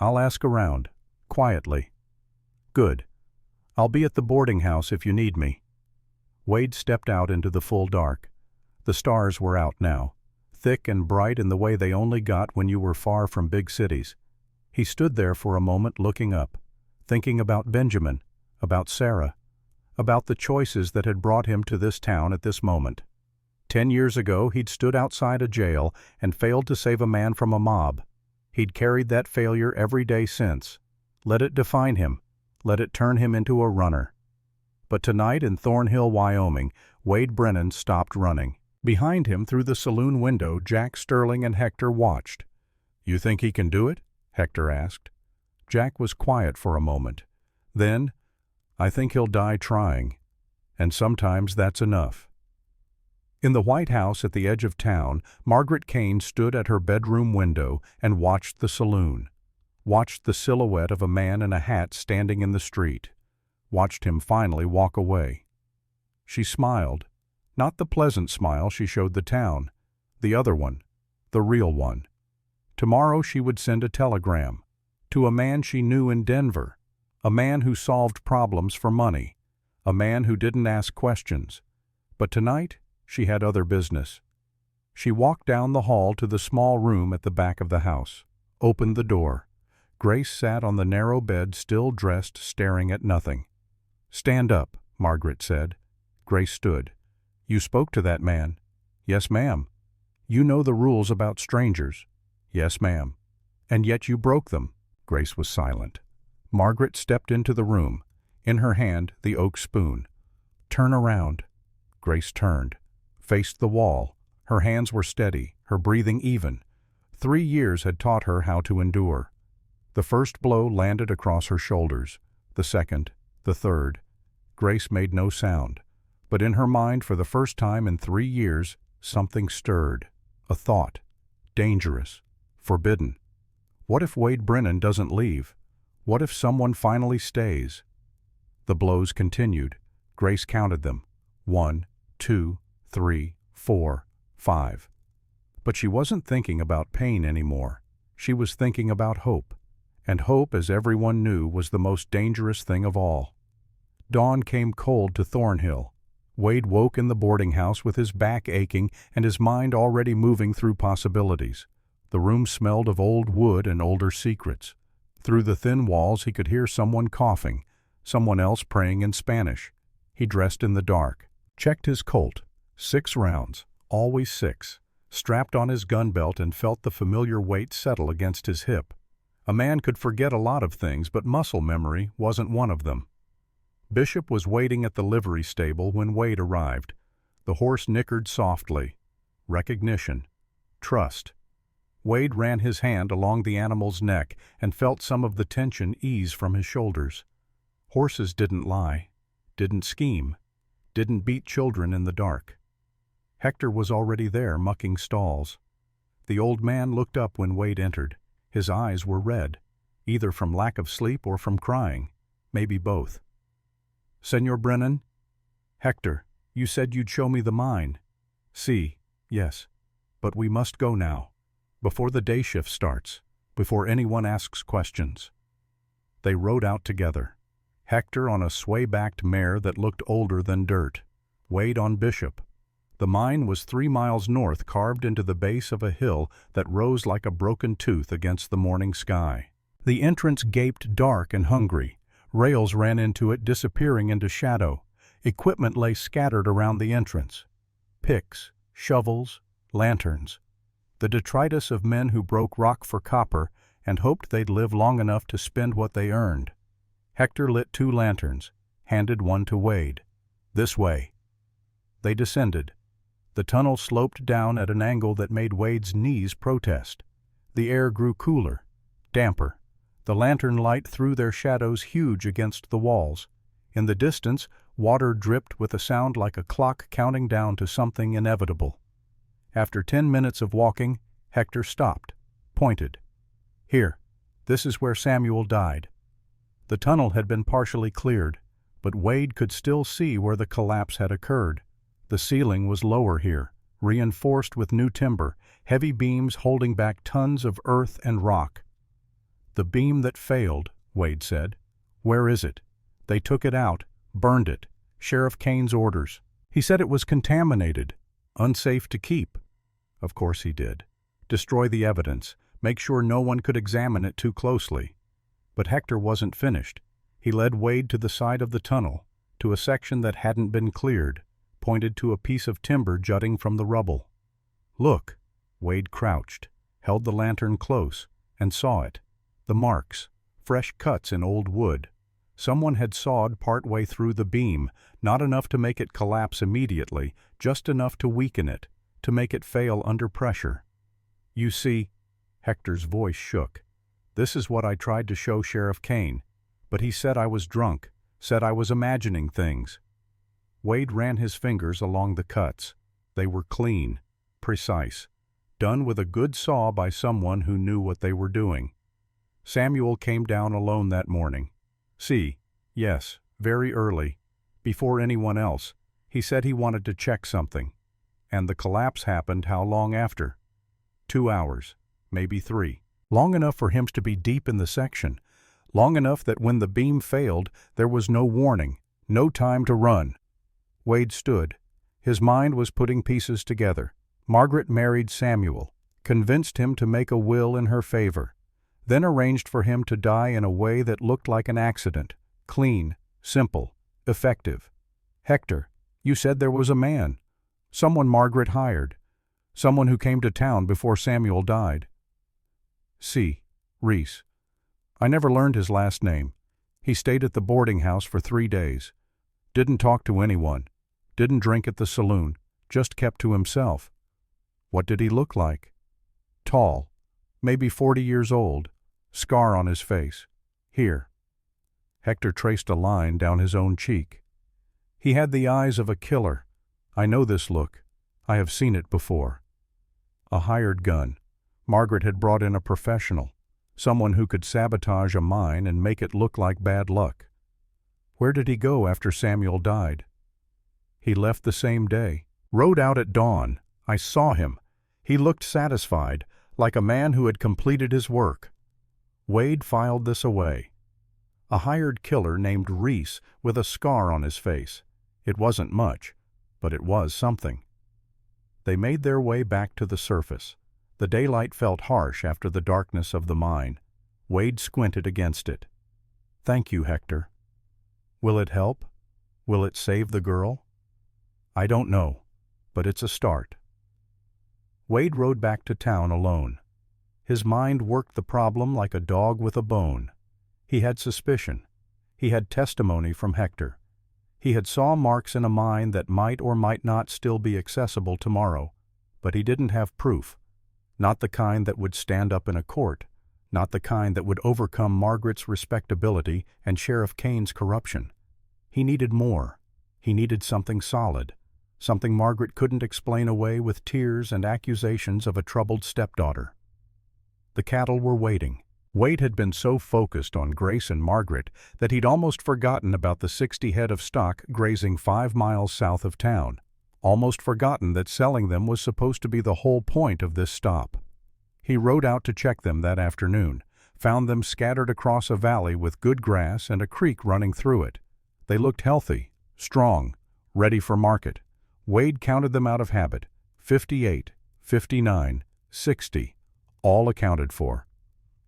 I'll ask around, quietly. Good. I'll be at the boarding house if you need me. Wade stepped out into the full dark. The stars were out now, thick and bright in the way they only got when you were far from big cities. He stood there for a moment looking up, thinking about Benjamin, about Sarah, about the choices that had brought him to this town at this moment. 10 years ago, he'd stood outside a jail and failed to save a man from a mob. He'd carried that failure every day since. Let it define him. Let it turn him into a runner. But tonight in Thornhill, Wyoming, Wade Brennan stopped running. Behind him, through the saloon window, Jack Sterling and Hector watched. You think he can do it? Hector asked. Jack was quiet for a moment. Then, I think he'll die trying. And sometimes that's enough. In the White House at the edge of town, Margaret Kane stood at her bedroom window and watched the saloon, watched the silhouette of a man in a hat standing in the street, watched him finally walk away. She smiled, not the pleasant smile she showed the town, the other one, the real one. Tomorrow she would send a telegram to a man she knew in Denver, a man who solved problems for money, a man who didn't ask questions. But tonight, she had other business. She walked down the hall to the small room at the back of the house, opened the door. Grace sat on the narrow bed, still dressed, staring at nothing. Stand up, Margaret said. Grace stood. You spoke to that man? Yes, ma'am. You know the rules about strangers? Yes, ma'am. And yet you broke them. Grace was silent. Margaret stepped into the room, in her hand the oak spoon. Turn around. Grace turned, faced the wall. Her hands were steady, her breathing even. 3 years had taught her how to endure. The first blow landed across her shoulders, the second, the third. Grace made no sound, but in her mind for the first time in 3 years, something stirred. A thought. Dangerous. Forbidden. What if Wade Brennan doesn't leave? What if someone finally stays? The blows continued. Grace counted them. 1, 2, 3, 4, 5. But she wasn't thinking about pain anymore. She was thinking about hope. And hope, as everyone knew, was the most dangerous thing of all. Dawn came cold to Thornhill. Wade woke in the boarding house with his back aching and his mind already moving through possibilities. The room smelled of old wood and older secrets. Through the thin walls he could hear someone coughing, someone else praying in Spanish. He dressed in the dark, checked his Colt, 6 rounds, always 6, strapped on his gun belt and felt the familiar weight settle against his hip. A man could forget a lot of things, but muscle memory wasn't one of them. Bishop was waiting at the livery stable when Wade arrived. The horse nickered softly. Recognition. Trust. Wade ran his hand along the animal's neck and felt some of the tension ease from his shoulders. Horses didn't lie, didn't scheme, didn't beat children in the dark. Hector was already there mucking stalls. The old man looked up when Wade entered. His eyes were red, either from lack of sleep or from crying, maybe both. Senor Brennan? Hector, you said you'd show me the mine. Si, yes, but we must go now, before the day shift starts, before anyone asks questions. They rode out together. Hector on a sway-backed mare that looked older than dirt. Wade on Bishop. The mine was 3 miles north, carved into the base of a hill that rose like a broken tooth against the morning sky. The entrance gaped dark and hungry. Rails ran into it, disappearing into shadow. Equipment lay scattered around the entrance. Picks, shovels, lanterns. The detritus of men who broke rock for copper and hoped they'd live long enough to spend what they earned. Hector lit 2 lanterns, handed one to Wade. "This way." They descended. The tunnel sloped down at an angle that made Wade's knees protest. The air grew cooler, damper. The lantern light threw their shadows huge against the walls. In the distance, water dripped with a sound like a clock counting down to something inevitable. After 10 minutes of walking, Hector stopped, pointed. "Here, this is where Samuel died." The tunnel had been partially cleared, but Wade could still see where the collapse had occurred. The ceiling was lower here, reinforced with new timber, heavy beams holding back tons of earth and rock. "The beam that failed," Wade said. "Where is it?" "They took it out, burned it. Sheriff Kane's orders. He said it was contaminated, unsafe to keep." Of course he did. Destroy the evidence, make sure no one could examine it too closely. But Hector wasn't finished. He led Wade to the side of the tunnel, to a section that hadn't been cleared, pointed to a piece of timber jutting from the rubble. "Look." Wade crouched, held the lantern close, and saw it. The marks, fresh cuts in old wood. Someone had sawed partway through the beam, not enough to make it collapse immediately, just enough to weaken it, to make it fail under pressure. "You see," Hector's voice shook, "this is what I tried to show Sheriff Kane, but he said I was drunk, said I was imagining things." Wade ran his fingers along the cuts. They were clean, precise, done with a good saw by someone who knew what they were doing. Samuel came down alone that morning. See, yes, very early, before anyone else. He said he wanted to check something. And the collapse happened how long after? 2 hours, maybe 3. Long enough for him to be deep in the section. Long enough that when the beam failed, there was no warning, no time to run. Wade stood. His mind was putting pieces together. Margaret married Samuel, convinced him to make a will in her favor, then arranged for him to die in a way that looked like an accident, clean, simple, effective. Hector, you said there was a man, someone Margaret hired, someone who came to town before Samuel died. Reese. I never learned his last name. He stayed at the boarding house for 3 days. Didn't talk to anyone. Didn't drink at the saloon. Just kept to himself. What did he look like? Tall. Maybe 40 years old. Scar on his face. Here. Hector traced a line down his own cheek. He had the eyes of a killer. I know this look. I have seen it before. A hired gun. Margaret had brought in a professional, someone who could sabotage a mine and make it look like bad luck. Where did he go after Samuel died? He left the same day. Rode out at dawn. I saw him. He looked satisfied, like a man who had completed his work. Wade filed this away. A hired killer named Reese with a scar on his face. It wasn't much, but it was something. They made their way back to the surface. The daylight felt harsh after the darkness of the mine. Wade squinted against it. Thank you, Hector. Will it help? Will it save the girl? I don't know, but it's a start. Wade rode back to town alone. His mind worked the problem like a dog with a bone. He had suspicion. He had testimony from Hector. He had saw marks in a mine that might or might not still be accessible tomorrow, but he didn't have proof. Not the kind that would stand up in a court, not the kind that would overcome Margaret's respectability and Sheriff Kane's corruption. He needed more. He needed something solid, something Margaret couldn't explain away with tears and accusations of a troubled stepdaughter. The cattle were waiting. Wade had been so focused on Grace and Margaret that he'd almost forgotten about the 60 head of stock grazing 5 miles south of town, almost forgotten that selling them was supposed to be the whole point of this stop. He rode out to check them that afternoon, found them scattered across a valley with good grass and a creek running through it. They looked healthy, strong, ready for market. Wade counted them out of habit. 58, 59, 60, all accounted for.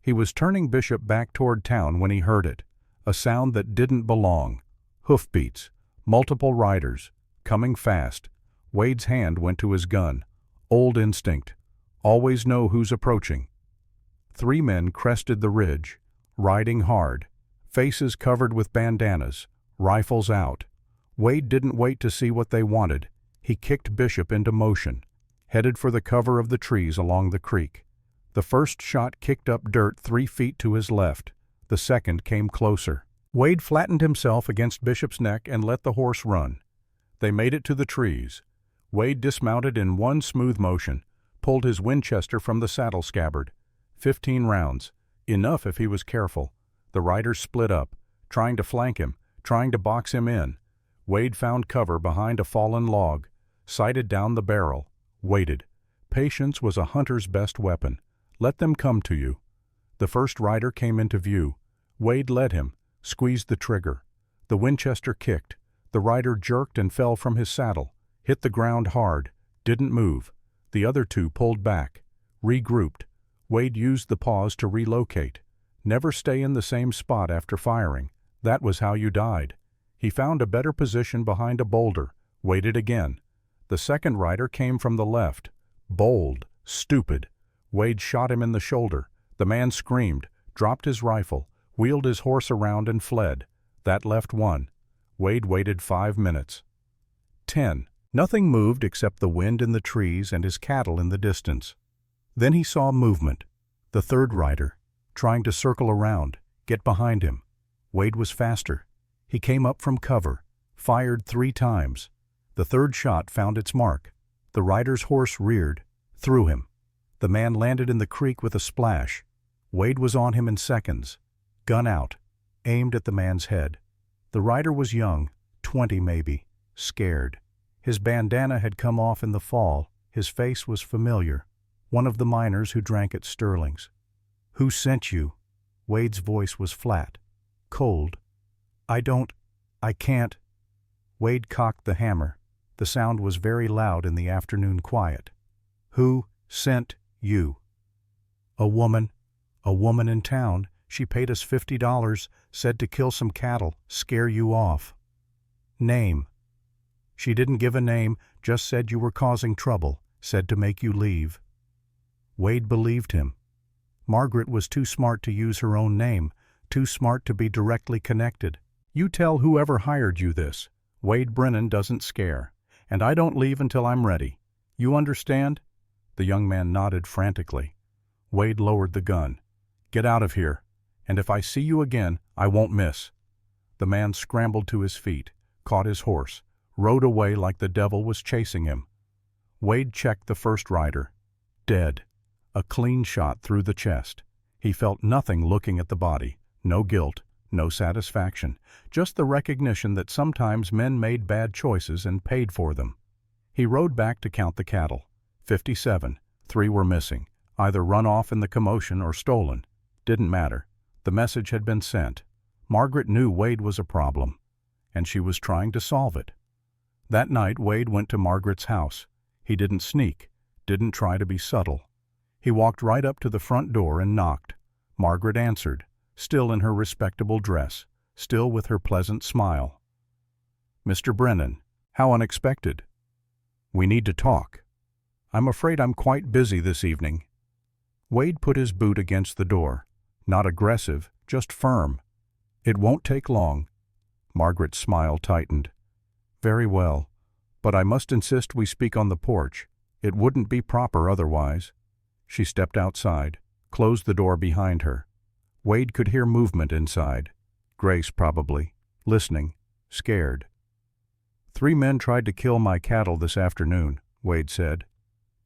He was turning Bishop back toward town when he heard it, a sound that didn't belong. Hoofbeats, Multiple riders, coming fast. Wade's hand went to his gun. Old instinct. Always know who's approaching. 3 men crested the ridge, riding hard, faces covered with bandanas, rifles out. Wade didn't wait to see what they wanted. He kicked Bishop into motion, headed for the cover of the trees along the creek. The first shot kicked up dirt 3 feet to his left. The second came closer. Wade flattened himself against Bishop's neck and let the horse run. They made it to the trees. Wade dismounted in one smooth motion, pulled his Winchester from the saddle scabbard. 15 rounds. Enough if he was careful. The riders split up, trying to flank him, trying to box him in. Wade found cover behind a fallen log, sighted down the barrel, waited. Patience was a hunter's best weapon. Let them come to you. The first rider came into view. Wade led him, squeezed the trigger. The Winchester kicked. The rider jerked and fell from his saddle, hit the ground hard, didn't move. The other 2 pulled back, regrouped. Wade used the pause to relocate. Never stay in the same spot after firing. That was how you died. He found a better position behind a boulder, waited again. The second rider came from the left. Bold, stupid. Wade shot him in the shoulder. The man screamed, dropped his rifle, wheeled his horse around and fled. That left 1. Wade waited 5 minutes. 10. Nothing moved except the wind in the trees and his cattle in the distance. Then he saw movement. The third rider, trying to circle around, get behind him. Wade was faster. He came up from cover, fired 3 times. The third shot found its mark. The rider's horse reared, threw him. The man landed in the creek with a splash. Wade was on him in seconds. Gun out, aimed at the man's head. The rider was young, 20 maybe, scared. His bandana had come off in the fall. His face was familiar. One of the miners who drank at Sterling's. "Who sent you?" Wade's voice was flat, cold. I can't." Wade cocked the hammer. The sound was very loud in the afternoon quiet. "Who sent you?" A woman in town. She paid us $50, said to kill some cattle, scare you off." "Name?" "She didn't give a name, just said you were causing trouble, said to make you leave." Wade believed him. Margaret was too smart to use her own name, too smart to be directly connected. "You tell whoever hired you this. Wade Brennan doesn't scare, and I don't leave until I'm ready. You understand?" The young man nodded frantically. Wade lowered the gun. "Get out of here, and if I see you again, I won't miss." The man scrambled to his feet, caught his horse, rode away like the devil was chasing him. Wade checked the first rider. Dead. A clean shot through the chest. He felt nothing looking at the body. No guilt, no satisfaction, just the recognition that sometimes men made bad choices and paid for them. He rode back to count the cattle. 57. 3 were missing, either run off in the commotion or stolen. Didn't matter. The message had been sent. Margaret knew Wade was a problem, and she was trying to solve it. That night Wade went to Margaret's house. He didn't sneak, didn't try to be subtle. He walked right up to the front door and knocked. Margaret answered, still in her respectable dress, still with her pleasant smile. "Mr. Brennan, how unexpected." "We need to talk." "I'm afraid I'm quite busy this evening." Wade put his boot against the door. Not aggressive, just firm. "It won't take long." Margaret's smile tightened. "Very well, but I must insist we speak on the porch. It wouldn't be proper otherwise." She stepped outside, closed the door behind her. Wade could hear movement inside. Grace probably, listening, scared. 3 men tried to kill my cattle this afternoon, Wade said.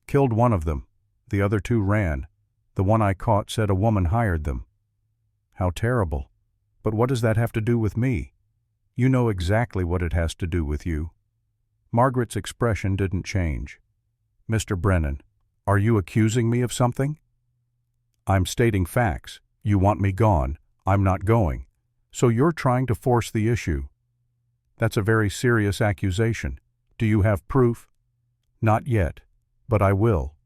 "Killed one of them. The other 2 ran. The one I caught said a woman hired them." "How terrible. But what does that have to do with me?" "You know exactly what it has to do with you." Margaret's expression didn't change. "Mr. Brennan, are you accusing me of something?" "I'm stating facts. You want me gone. I'm not going. So you're trying to force the issue." "That's a very serious accusation. Do you have proof?" "Not yet, but I will."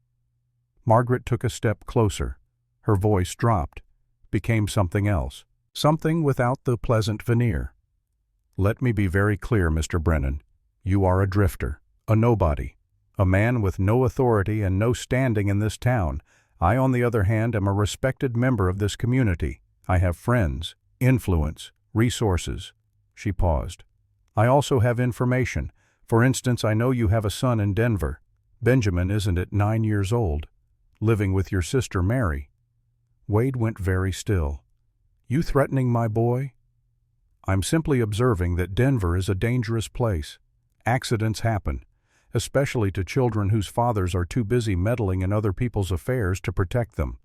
Margaret took a step closer. Her voice dropped, became something else, something without the pleasant veneer. Let me be very clear, Mr. Brennan. You are a drifter, a nobody, a man with no authority and no standing in this town. I, on the other hand, am a respected member of this community. I have friends, influence, resources." She paused. "I also have information. For instance, I know you have a son in Denver. Benjamin, isn't it, 9 years old? Living with your sister Mary." Wade went very still. "You threatening my boy?" "I'm simply observing that Denver is a dangerous place. Accidents happen, especially to children whose fathers are too busy meddling in other people's affairs to protect them."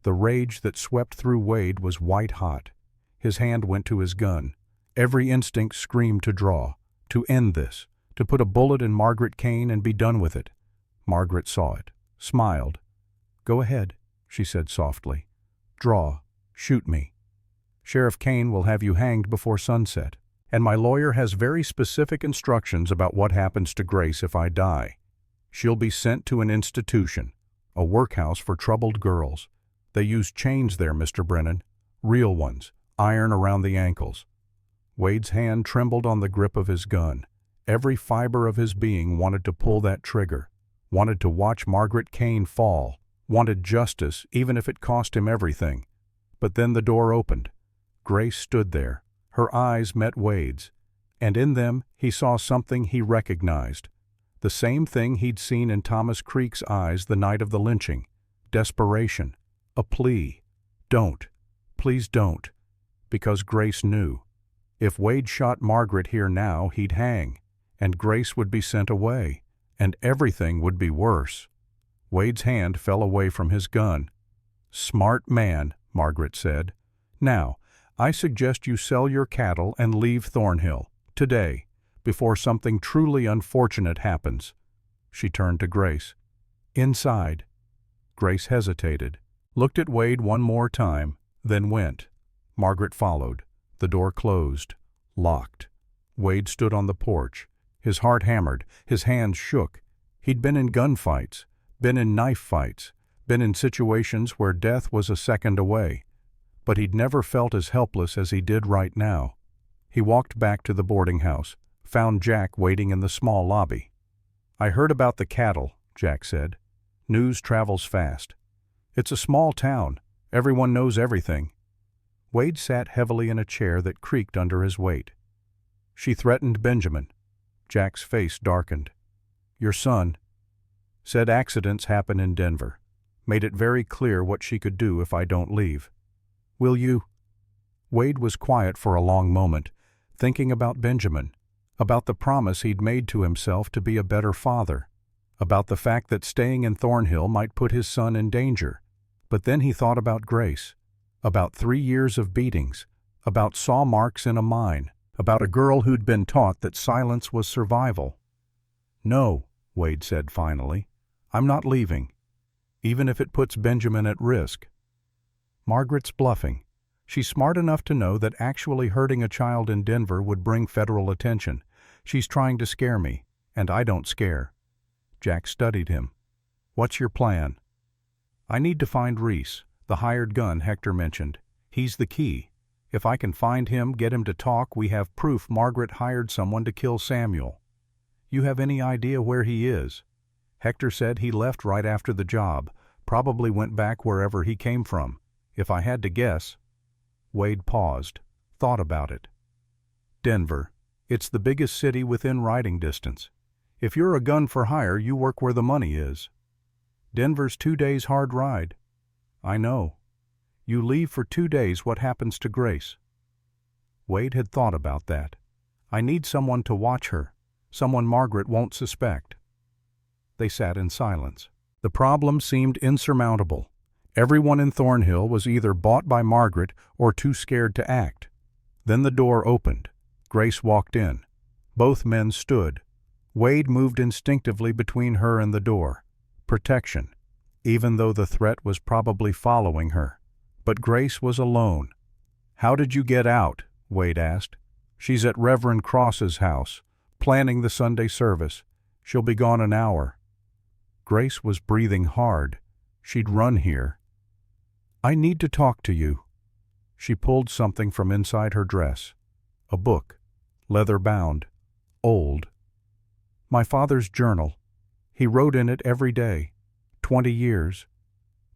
The rage that swept through Wade was white-hot. His hand went to his gun. Every instinct screamed to draw, to end this, to put a bullet in Margaret Kane and be done with it. Margaret saw it, smiled. "Go ahead," she said softly. "Draw. Shoot me. Sheriff Kane will have you hanged before sunset. And my lawyer has very specific instructions about what happens to Grace if I die. She'll be sent to an institution, a workhouse for troubled girls. They use chains there, Mr. Brennan. Real ones, iron around the ankles." Wade's hand trembled on the grip of his gun. Every fiber of his being wanted to pull that trigger, wanted to watch Margaret Kane fall, wanted justice even if it cost him everything. But then the door opened. Grace stood there. Her eyes met Wade's, and in them he saw something he recognized. The same thing he'd seen in Thomas Creek's eyes the night of the lynching. Desperation. A plea. Don't. Please don't. Because Grace knew. If Wade shot Margaret here now, he'd hang, and Grace would be sent away, and everything would be worse. Wade's hand fell away from his gun. "Smart man," Margaret said. "Now, I suggest you sell your cattle and leave Thornhill, today, before something truly unfortunate happens." She turned to Grace. "Inside." Grace hesitated, looked at Wade one more time, then went. Margaret followed. The door closed, locked. Wade stood on the porch. His heart hammered, his hands shook. He'd been in gunfights, been in knife fights, been in situations where death was a second away. But he'd never felt as helpless as he did right now. He walked back to the boarding house, found Jack waiting in the small lobby. "I heard about the cattle," Jack said. "News travels fast. It's a small town. Everyone knows everything." Wade sat heavily in a chair that creaked under his weight. "She threatened Benjamin." Jack's face darkened. "Your son said accidents happen in Denver. Made it very clear what she could do if I don't leave. Will you?" Wade was quiet for a long moment, thinking about Benjamin, about the promise he'd made to himself to be a better father, about the fact that staying in Thornhill might put his son in danger. But then he thought about Grace, about 3 years of beatings, about saw marks in a mine, about a girl who'd been taught that silence was survival. "No," Wade said finally, "I'm not leaving, even if it puts Benjamin at risk." Margaret's bluffing. She's smart enough to know that actually hurting a child in Denver would bring federal attention. She's trying to scare me, and I don't scare. Jack studied him. "What's your plan?" "I need to find Reese, the hired gun Hector mentioned. He's the key. If I can find him, get him to talk, we have proof Margaret hired someone to kill Samuel." "You have any idea where he is?" "Hector said he left right after the job, probably went back wherever he came from. If I had to guess—" Wade paused, thought about it. "Denver. It's the biggest city within riding distance. If you're a gun for hire, you work where the money is. Denver's 2 days hard ride." "I know. You leave for 2 days, what happens to Grace?" Wade had thought about that. "I need someone to watch her, someone Margaret won't suspect." They sat in silence. The problem seemed insurmountable. Everyone in Thornhill was either bought by Margaret or too scared to act. Then the door opened. Grace walked in. Both men stood. Wade moved instinctively between her and the door. Protection, even though the threat was probably following her. But Grace was alone. "How did you get out?" Wade asked. "She's at Reverend Cross's house, planning the Sunday service. She'll be gone an hour." Grace was breathing hard. She'd run here. "I need to talk to you." She pulled something from inside her dress. A book, leather-bound, old. My father's journal. He wrote in it every day. 20 years.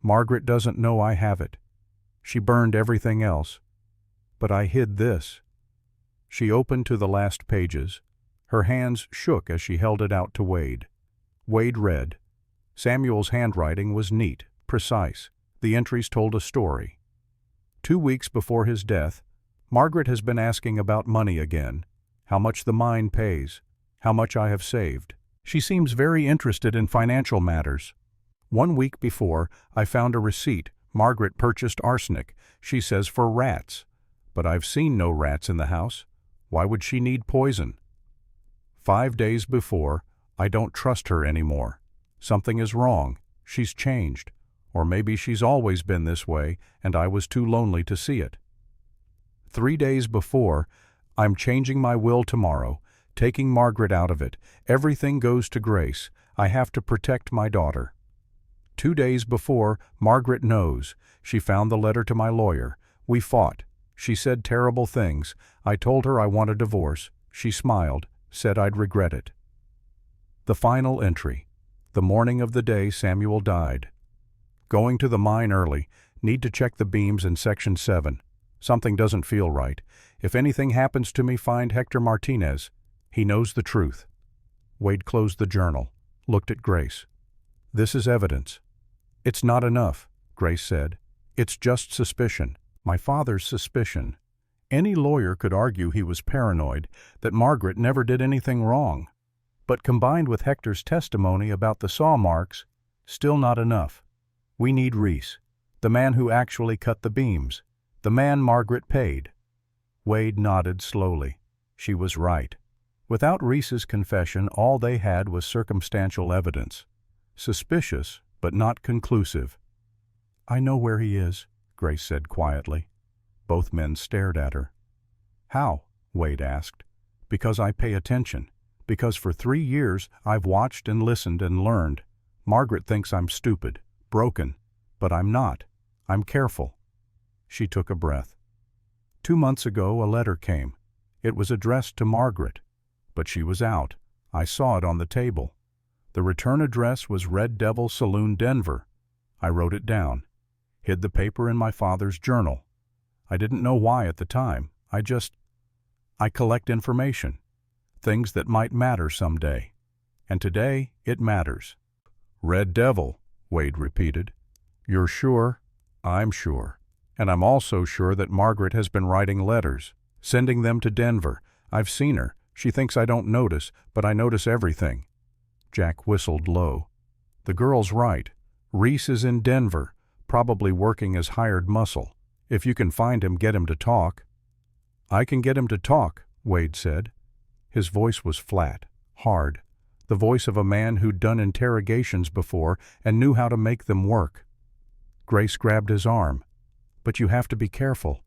Margaret doesn't know I have it. She burned everything else. But I hid this. She opened to the last pages. Her hands shook as she held it out to Wade. Wade read. Samuel's handwriting was neat, precise. The entries told a story. 2 weeks before his death, Margaret has been asking about money again, how much the mine pays, how much I have saved. She seems very interested in financial matters. 1 week before, I found a receipt. Margaret purchased arsenic, she says for rats. But I've seen no rats in the house. Why would she need poison? 5 days before, I don't trust her anymore. Something is wrong. She's changed. Or maybe she's always been this way, and I was too lonely to see it. 3 days before, I'm changing my will tomorrow, taking Margaret out of it. Everything goes to Grace. I have to protect my daughter. 2 days before, Margaret knows. She found the letter to my lawyer. We fought. She said terrible things. I told her I want a divorce. She smiled, said I'd regret it. The final entry. The morning of the day Samuel died. Going to the mine early. Need to check the beams in Section 7. Something doesn't feel right. If anything happens to me, find Hector Martinez. He knows the truth. Wade closed the journal, looked at Grace. This is evidence. It's not enough, Grace said. It's just suspicion. My father's suspicion. Any lawyer could argue he was paranoid, that Margaret never did anything wrong. But combined with Hector's testimony about the saw marks, still not enough. We need Reese, the man who actually cut the beams, the man Margaret paid. Wade nodded slowly. She was right. Without Reese's confession, all they had was circumstantial evidence. Suspicious, but not conclusive. I know where he is, Grace said quietly. Both men stared at her. How? Wade asked. Because I pay attention. Because for 3 years I've watched and listened and learned. Margaret thinks I'm stupid, broken, but I'm not. I'm careful. She took a breath. 2 months ago a letter came. It was addressed to Margaret, but she was out. I saw it on the table. The return address was Red Devil Saloon, Denver. I wrote it down. Hid the paper in my father's journal. I didn't know why at the time. I collect information. Things that might matter someday. And today, it matters. Red Devil, Wade repeated. You're sure? I'm sure. And I'm also sure that Margaret has been writing letters, sending them to Denver. I've seen her. She thinks I don't notice, but I notice everything. Jack whistled low. The girl's right. Reese is in Denver, probably working as hired muscle. If you can find him, get him to talk. I can get him to talk, Wade said. His voice was flat, hard, the voice of a man who'd done interrogations before and knew how to make them work. Grace grabbed his arm. But you have to be careful.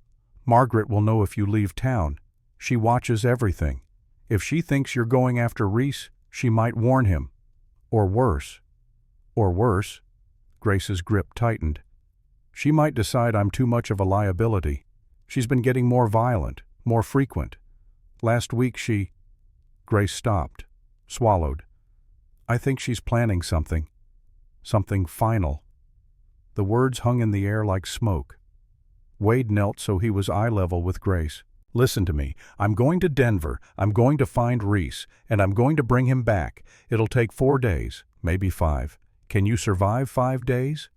Margaret will know if you leave town. She watches everything. If she thinks you're going after Reese, she might warn him. Or worse. Or worse. Grace's grip tightened. She might decide I'm too much of a liability. She's been getting more violent, more frequent. Last week Grace stopped, swallowed. I think she's planning something. Something final. The words hung in the air like smoke. Wade knelt so he was eye level with Grace. Listen to me. I'm going to Denver. I'm going to find Reese, and I'm going to bring him back. It'll take 4 days, maybe 5. Can you survive 5 days?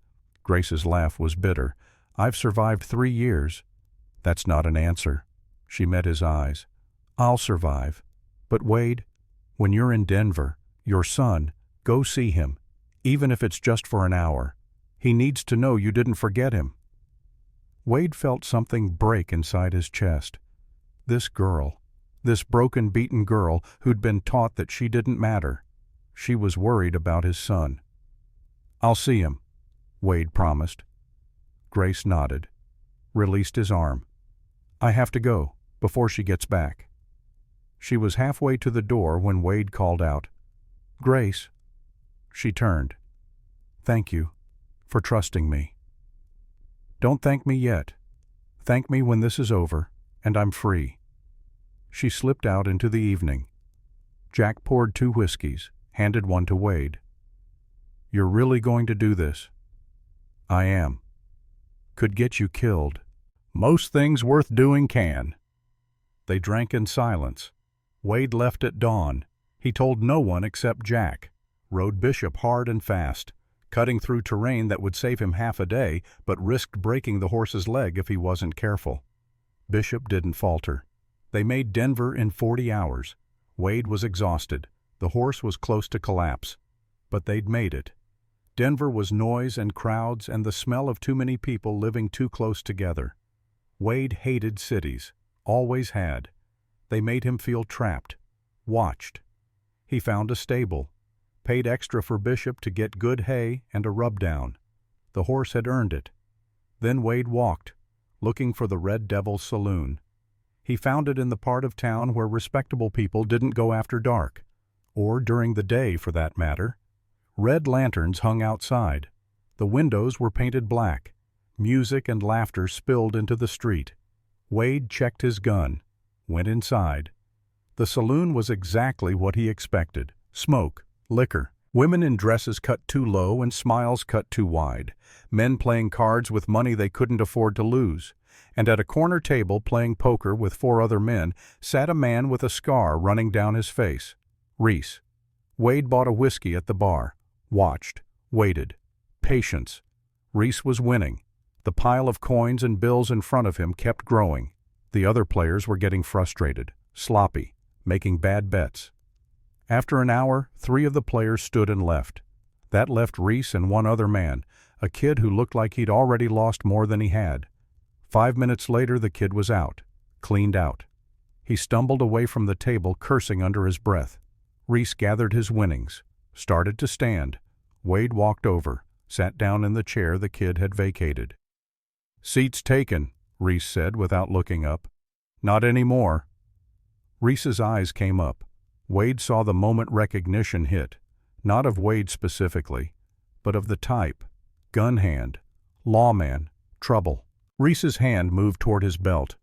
Grace's laugh was bitter. I've survived 3 years. That's not an answer. She met his eyes. I'll survive. But Wade, when you're in Denver, your son, go see him, even if it's just for an hour. He needs to know you didn't forget him. Wade felt something break inside his chest. This girl, this broken, beaten girl who'd been taught that she didn't matter. She was worried about his son. I'll see him, Wade promised. Grace nodded, released his arm. I have to go, before she gets back. She was halfway to the door when Wade called out, Grace. She turned. Thank you for trusting me. Don't thank me yet. Thank me when this is over and I'm free. She slipped out into the evening. Jack poured 2 whiskeys, handed one to Wade. "You're really going to do this?" "I am." "Could get you killed." "Most things worth doing can." They drank in silence. Wade left at dawn. He told no one except Jack. Rode Bishop hard and fast, cutting through terrain that would save him half a day, but risked breaking the horse's leg if he wasn't careful. Bishop didn't falter. They made Denver in 40 hours. Wade was exhausted. The horse was close to collapse. But they'd made it. Denver was noise and crowds and the smell of too many people living too close together. Wade hated cities. Always had. They made him feel trapped. Watched. He found a stable. Paid extra for Bishop to get good hay and a rub-down. The horse had earned it. Then Wade walked, looking for the Red Devil's saloon. He found it in the part of town where respectable people didn't go after dark, or during the day for that matter. Red lanterns hung outside. The windows were painted black. Music and laughter spilled into the street. Wade checked his gun, went inside. The saloon was exactly what he expected. Smoke, liquor, women in dresses cut too low and smiles cut too wide, men playing cards with money they couldn't afford to lose. And at a corner table playing poker with 4 other men sat a man with a scar running down his face. Reese. Wade bought a whiskey at the bar. Watched. Waited. Patience. Reese was winning. The pile of coins and bills in front of him kept growing. The other players were getting frustrated, sloppy, making bad bets. After an hour, 3 of the players stood and left. That left Reese and 1 other man, a kid who looked like he'd already lost more than he had. 5 minutes later, the kid was out, cleaned out. He stumbled away from the table, cursing under his breath. Reese gathered his winnings, started to stand. Wade walked over, sat down in the chair the kid had vacated. "Seat's taken," Reese said without looking up. "Not anymore." Reese's eyes came up. Wade saw the moment recognition hit, not of Wade specifically, but of the type. Gun hand, lawman, trouble. Reese's hand moved toward his belt.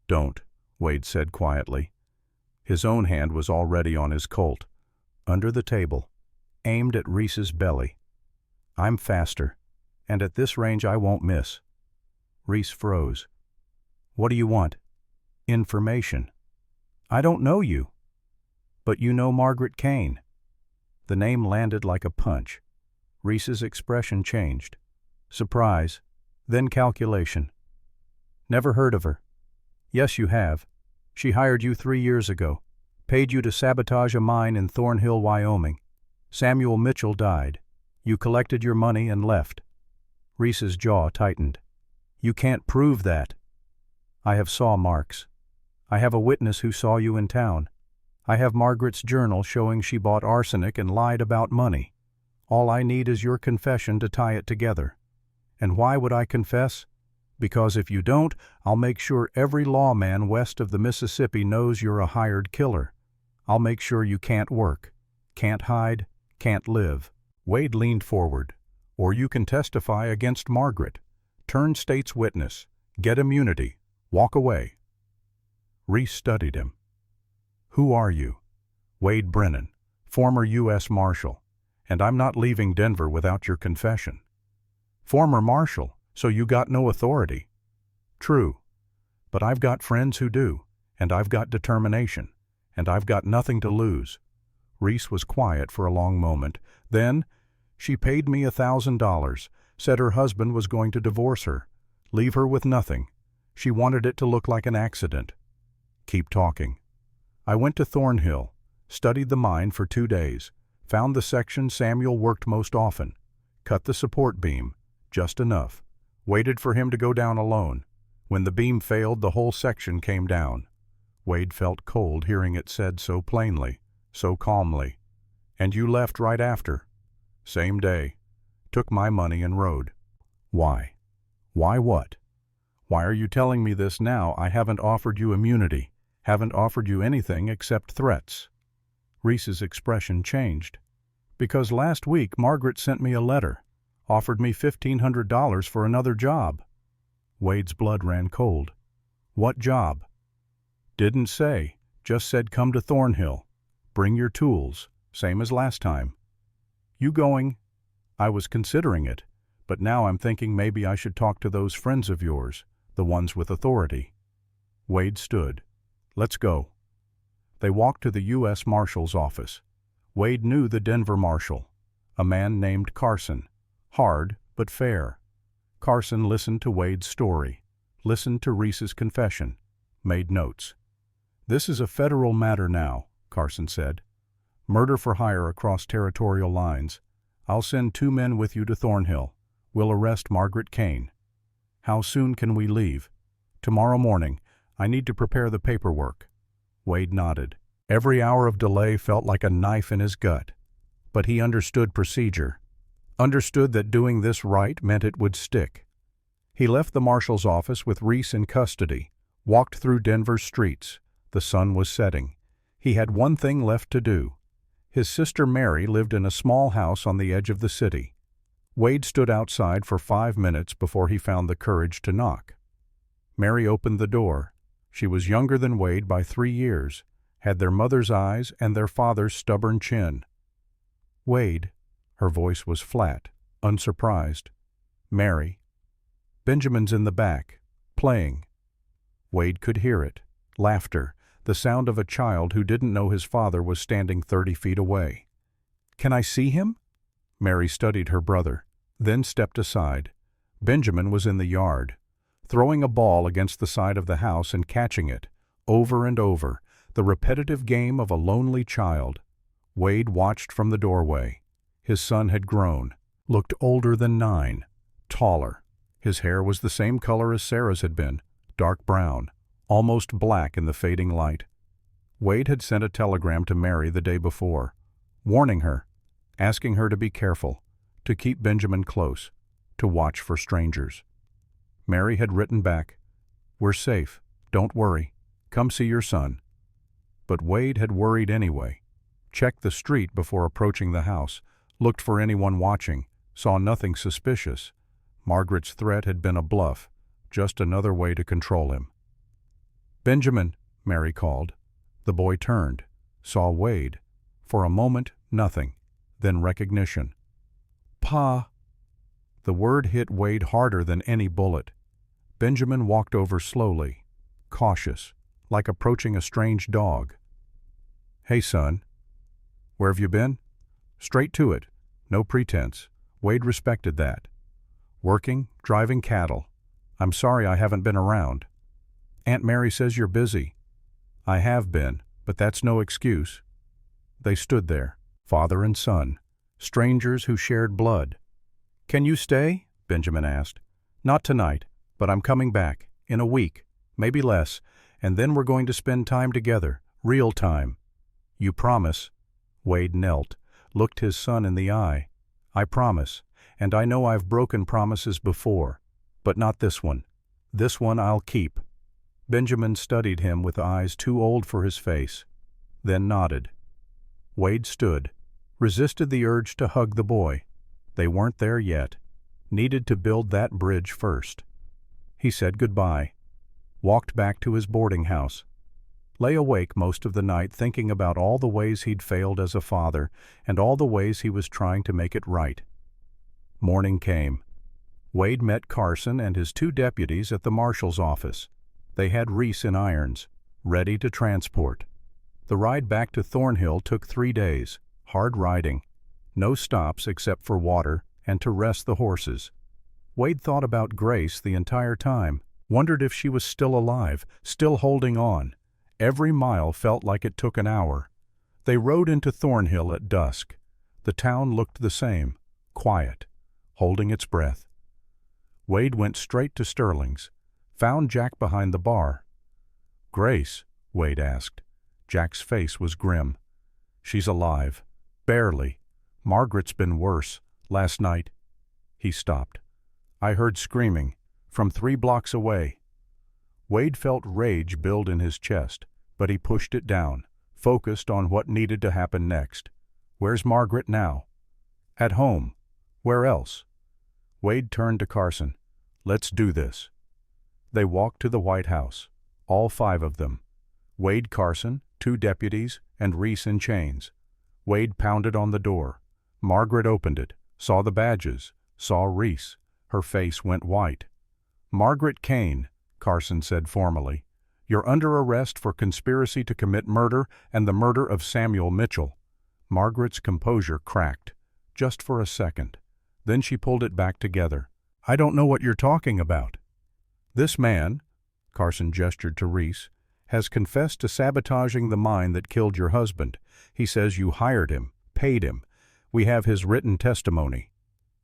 "Don't," Wade said quietly. His own hand was already on his Colt, under the table, aimed at Reese's belly. "I'm faster, and at this range I won't miss." Reese froze. "What do you want?" "Information." "I don't know you." "But you know Margaret Kane." The name landed like a punch. Reese's expression changed. Surprise, then calculation. "Never heard of her." "Yes, you have. She hired you 3 years ago, paid you to sabotage a mine in Thornhill, Wyoming. Samuel Mitchell died. You collected your money and left." Reese's jaw tightened. "You can't prove that." "I have saw marks. I have a witness who saw you in town. I have Margaret's journal showing she bought arsenic and lied about money. All I need is your confession to tie it together. And why would I confess? Because if you don't, I'll make sure every lawman west of the Mississippi knows you're a hired killer. I'll make sure you can't work, can't hide, can't live." Wade leaned forward. "Or you can testify against Margaret. Turn state's witness. Get immunity. Walk away." Reese studied him. "Who are you?" "Wade Brennan, former U.S. Marshal. And I'm not leaving Denver without your confession." "Former Marshal, so you got no authority." "True. But I've got friends who do, and I've got determination, and I've got nothing to lose." Reese was quiet for a long moment. Then, "She paid me $1,000, said her husband was going to divorce her, leave her with nothing. She wanted it to look like an accident." "Keep talking." "I went to Thornhill, studied the mine for 2 days, found the section Samuel worked most often, cut the support beam, just enough, waited for him to go down alone. When the beam failed, the whole section came down." Wade felt cold hearing it said so plainly, so calmly. "And you left right after?" "Same day. Took my money and rode." "Why? Why what? Why are you telling me this now? I haven't offered you immunity, haven't offered you anything except threats." Reese's expression changed. "Because last week Margaret sent me a letter, offered me $1,500 for another job." Wade's blood ran cold. "What job?" Didn't say. Just said come to Thornhill. Bring your tools, same as last time. You going? I was considering it, but now I'm thinking maybe I should talk to those friends of yours, the ones with authority. Wade stood. Let's go. They walked to the U.S. Marshal's office. Wade knew the Denver Marshal, a man named Carson. Hard, but fair. Carson listened to Wade's story, listened to Reese's confession, made notes. This is a federal matter now, Carson said. Murder for hire across territorial lines. I'll send 2 men with you to Thornhill. We'll arrest Margaret Kane. How soon can we leave? Tomorrow morning. I need to prepare the paperwork. Wade nodded. Every hour of delay felt like a knife in his gut. But he understood procedure. Understood that doing this right meant it would stick. He left the marshal's office with Reese in custody, walked through Denver's streets. The sun was setting. He had one thing left to do. His sister Mary lived in a small house on the edge of the city. Wade stood outside for 5 minutes before he found the courage to knock. Mary opened the door. She was younger than Wade by 3 years, had their mother's eyes and their father's stubborn chin. Wade, her voice was flat, unsurprised. Mary. Benjamin's in the back, playing. Wade could hear it. Laughter, the sound of a child who didn't know his father was standing 30 feet away. Can I see him? Mary studied her brother, then stepped aside. Benjamin was in the yard, throwing a ball against the side of the house and catching it, over and over, the repetitive game of a lonely child. Wade watched from the doorway. His son had grown, looked older than 9, taller. His hair was the same color as Sarah's had been, dark brown, almost black in the fading light. Wade had sent a telegram to Mary the day before, warning her, asking her to be careful, to keep Benjamin close, to watch for strangers. Mary had written back, "We're safe, don't worry, come see your son." But Wade had worried anyway. Checked the street before approaching the house, looked for anyone watching, saw nothing suspicious. Margaret's threat had been a bluff, just another way to control him. "Benjamin," Mary called. The boy turned, saw Wade. For a moment, nothing, then recognition. "Pa." The word hit Wade harder than any bullet. Benjamin walked over slowly, cautious, like approaching a strange dog. "Hey, son." "Where have you been?" Straight to it, no pretense. Wade respected that. "Working, driving cattle. I'm sorry I haven't been around." "Aunt Mary says you're busy." "I have been, but that's no excuse." They stood there, father and son, strangers who shared blood. "Can you stay?" Benjamin asked. "Not tonight, but I'm coming back, in a week, maybe less, and then we're going to spend time together, real time." "You promise?" Wade knelt, looked his son in the eye. "I promise, and I know I've broken promises before, but not this one. This one I'll keep." Benjamin studied him with eyes too old for his face, then nodded. Wade stood, resisted the urge to hug the boy. They weren't there yet, needed to build that bridge first. He said goodbye, walked back to his boarding house, lay awake most of the night thinking about all the ways he'd failed as a father and all the ways he was trying to make it right. Morning came. Wade met Carson and his 2 deputies at the marshal's office. They had Reese in irons, ready to transport. The ride back to Thornhill took 3 days, hard riding. No stops except for water and to rest the horses. Wade thought about Grace the entire time, wondered if she was still alive, still holding on. Every mile felt like it took an hour. They rode into Thornhill at dusk. The town looked the same, quiet, holding its breath. Wade went straight to Sterling's, found Jack behind the bar. "Grace?" Wade asked. Jack's face was grim. "She's alive. Barely. Margaret's been worse. Last night." He stopped. "I heard screaming, from 3 blocks away." Wade felt rage build in his chest, but he pushed it down, focused on what needed to happen next. "Where's Margaret now?" "At home. Where else?" Wade turned to Carson. "Let's do this." They walked to the White House, all 5 of them. Wade Carson, 2 deputies, and Reese in chains. Wade pounded on the door. Margaret opened it, saw the badges, saw Reese. Her face went white. "Margaret Kane," Carson said formally, "you're under arrest for conspiracy to commit murder and the murder of Samuel Mitchell." Margaret's composure cracked, just for a second. Then she pulled it back together. "I don't know what you're talking about." "This man," Carson gestured to Reese, "has confessed to sabotaging the mine that killed your husband. He says you hired him, paid him. We have his written testimony."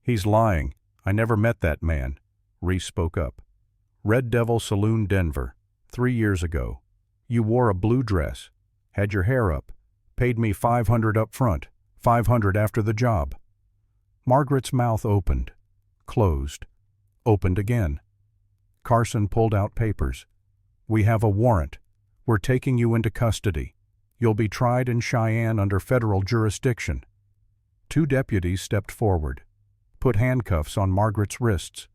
"He's lying. I never met that man," Reese spoke up. "Red Devil Saloon, Denver, 3 years ago. You wore a blue dress, had your hair up, paid me $500 up front, $500 after the job." Margaret's mouth opened, closed, opened again. Carson pulled out papers. "We have a warrant. We're taking you into custody. You'll be tried in Cheyenne under federal jurisdiction." 2 deputies stepped forward, put handcuffs on Margaret's wrists.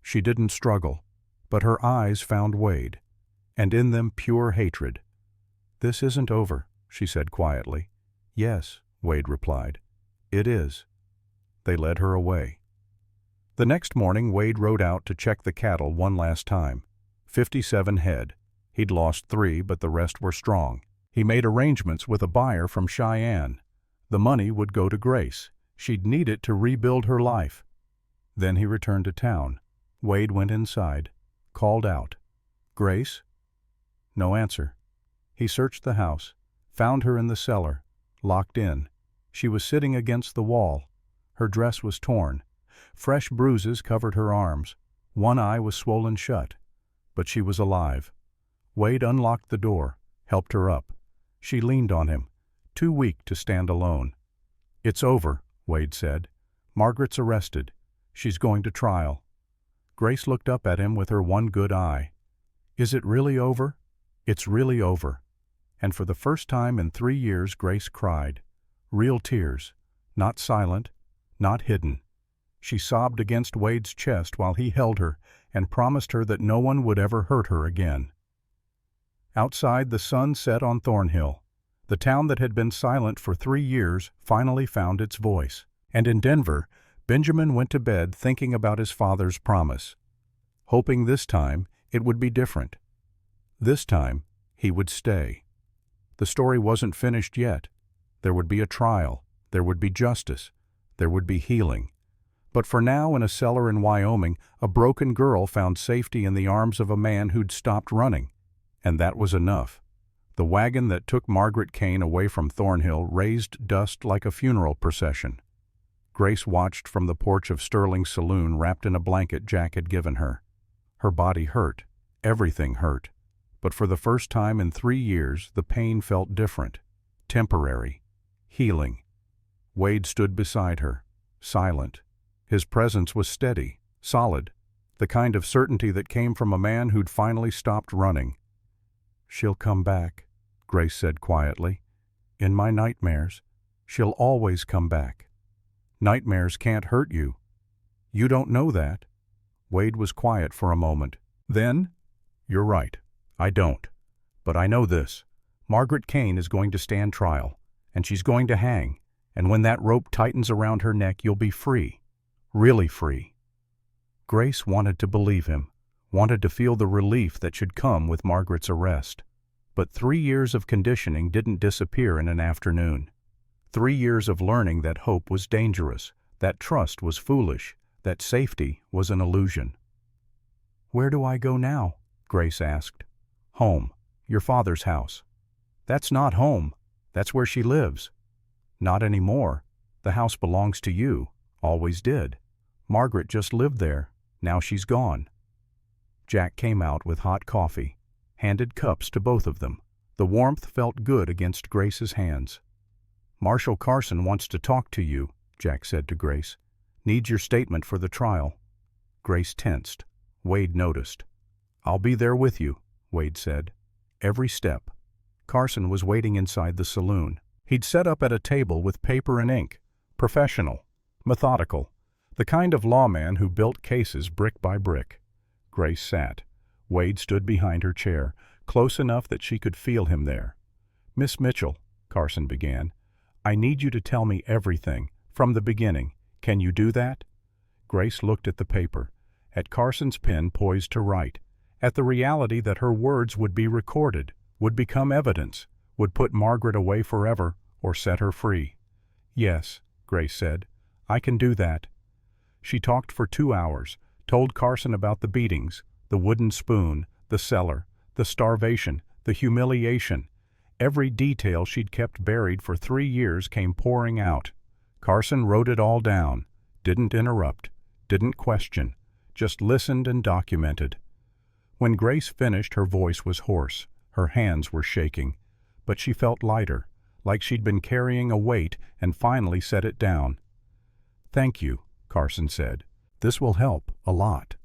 She didn't struggle, but her eyes found Wade, and in them pure hatred. "This isn't over," she said quietly. "Yes," Wade replied. "It is." They led her away. The next morning Wade rode out to check the cattle one last time. 57 head. He'd lost 3, but the rest were strong. He made arrangements with a buyer from Cheyenne. The money would go to Grace. She'd need it to rebuild her life. Then he returned to town. Wade went inside, called out, "Grace?" No answer. He searched the house, found her in the cellar, locked in. She was sitting against the wall. Her dress was torn. Fresh bruises covered her arms. One eye was swollen shut. But she was alive. Wade unlocked the door, helped her up. She leaned on him, too weak to stand alone. "It's over," Wade said. "Margaret's arrested. She's going to trial." Grace looked up at him with her one good eye. "Is it really over?" "It's really over." And for the first time in 3 years Grace cried. Real tears, not silent, not hidden. She sobbed against Wade's chest while he held her and promised her that no one would ever hurt her again. Outside, the sun set on Thornhill. The town that had been silent for 3 years finally found its voice. And in Denver, Benjamin went to bed thinking about his father's promise, hoping this time it would be different. This time, he would stay. The story wasn't finished yet. There would be a trial. There would be justice. There would be healing. But for now, in a cellar in Wyoming, a broken girl found safety in the arms of a man who'd stopped running. And that was enough. The wagon that took Margaret Kane away from Thornhill raised dust like a funeral procession. Grace watched from the porch of Sterling's saloon wrapped in a blanket Jack had given her. Her body hurt. Everything hurt. But for the first time in 3 years, the pain felt different. Temporary. Healing. Wade stood beside her, silent. His presence was steady, solid, the kind of certainty that came from a man who'd finally stopped running. "She'll come back," Grace said quietly. "In my nightmares, she'll always come back. Nightmares can't hurt you. You don't know that." Wade was quiet for a moment. Then, "You're right. I don't. But I know this. Margaret Kane is going to stand trial, and she's going to hang, and when that rope tightens around her neck, you'll be free. Really free." Grace wanted to believe him, wanted to feel the relief that should come with Margaret's arrest. But 3 years of conditioning didn't disappear in an afternoon. 3 years of learning that hope was dangerous, that trust was foolish, that safety was an illusion. "Where do I go now?" Grace asked. "Home. Your father's house." "That's not home. That's where she lives." "Not anymore. The house belongs to you. Always did. Margaret just lived there. Now she's gone." Jack came out with hot coffee, handed cups to both of them. The warmth felt good against Grace's hands. "Marshal Carson wants to talk to you," Jack said to Grace. "Needs your statement for the trial." Grace tensed. Wade noticed. "I'll be there with you," Wade said. "Every step." Carson was waiting inside the saloon. He'd set up at a table with paper and ink. Professional. Methodical. The kind of lawman who built cases brick by brick. Grace sat. Wade stood behind her chair, close enough that she could feel him there. "Miss Mitchell," Carson began, "I need you to tell me everything, from the beginning. Can you do that?" Grace looked at the paper, at Carson's pen poised to write, at the reality that her words would be recorded, would become evidence, would put Margaret away forever or set her free. "Yes," Grace said, "I can do that." She talked for 2 hours, told Carson about the beatings, the wooden spoon, the cellar, the starvation, the humiliation. Every detail she'd kept buried for 3 years came pouring out. Carson wrote it all down, didn't interrupt, didn't question, just listened and documented. When Grace finished, her voice was hoarse, her hands were shaking, but she felt lighter, like she'd been carrying a weight and finally set it down. "Thank you," Carson said. "This will help a lot."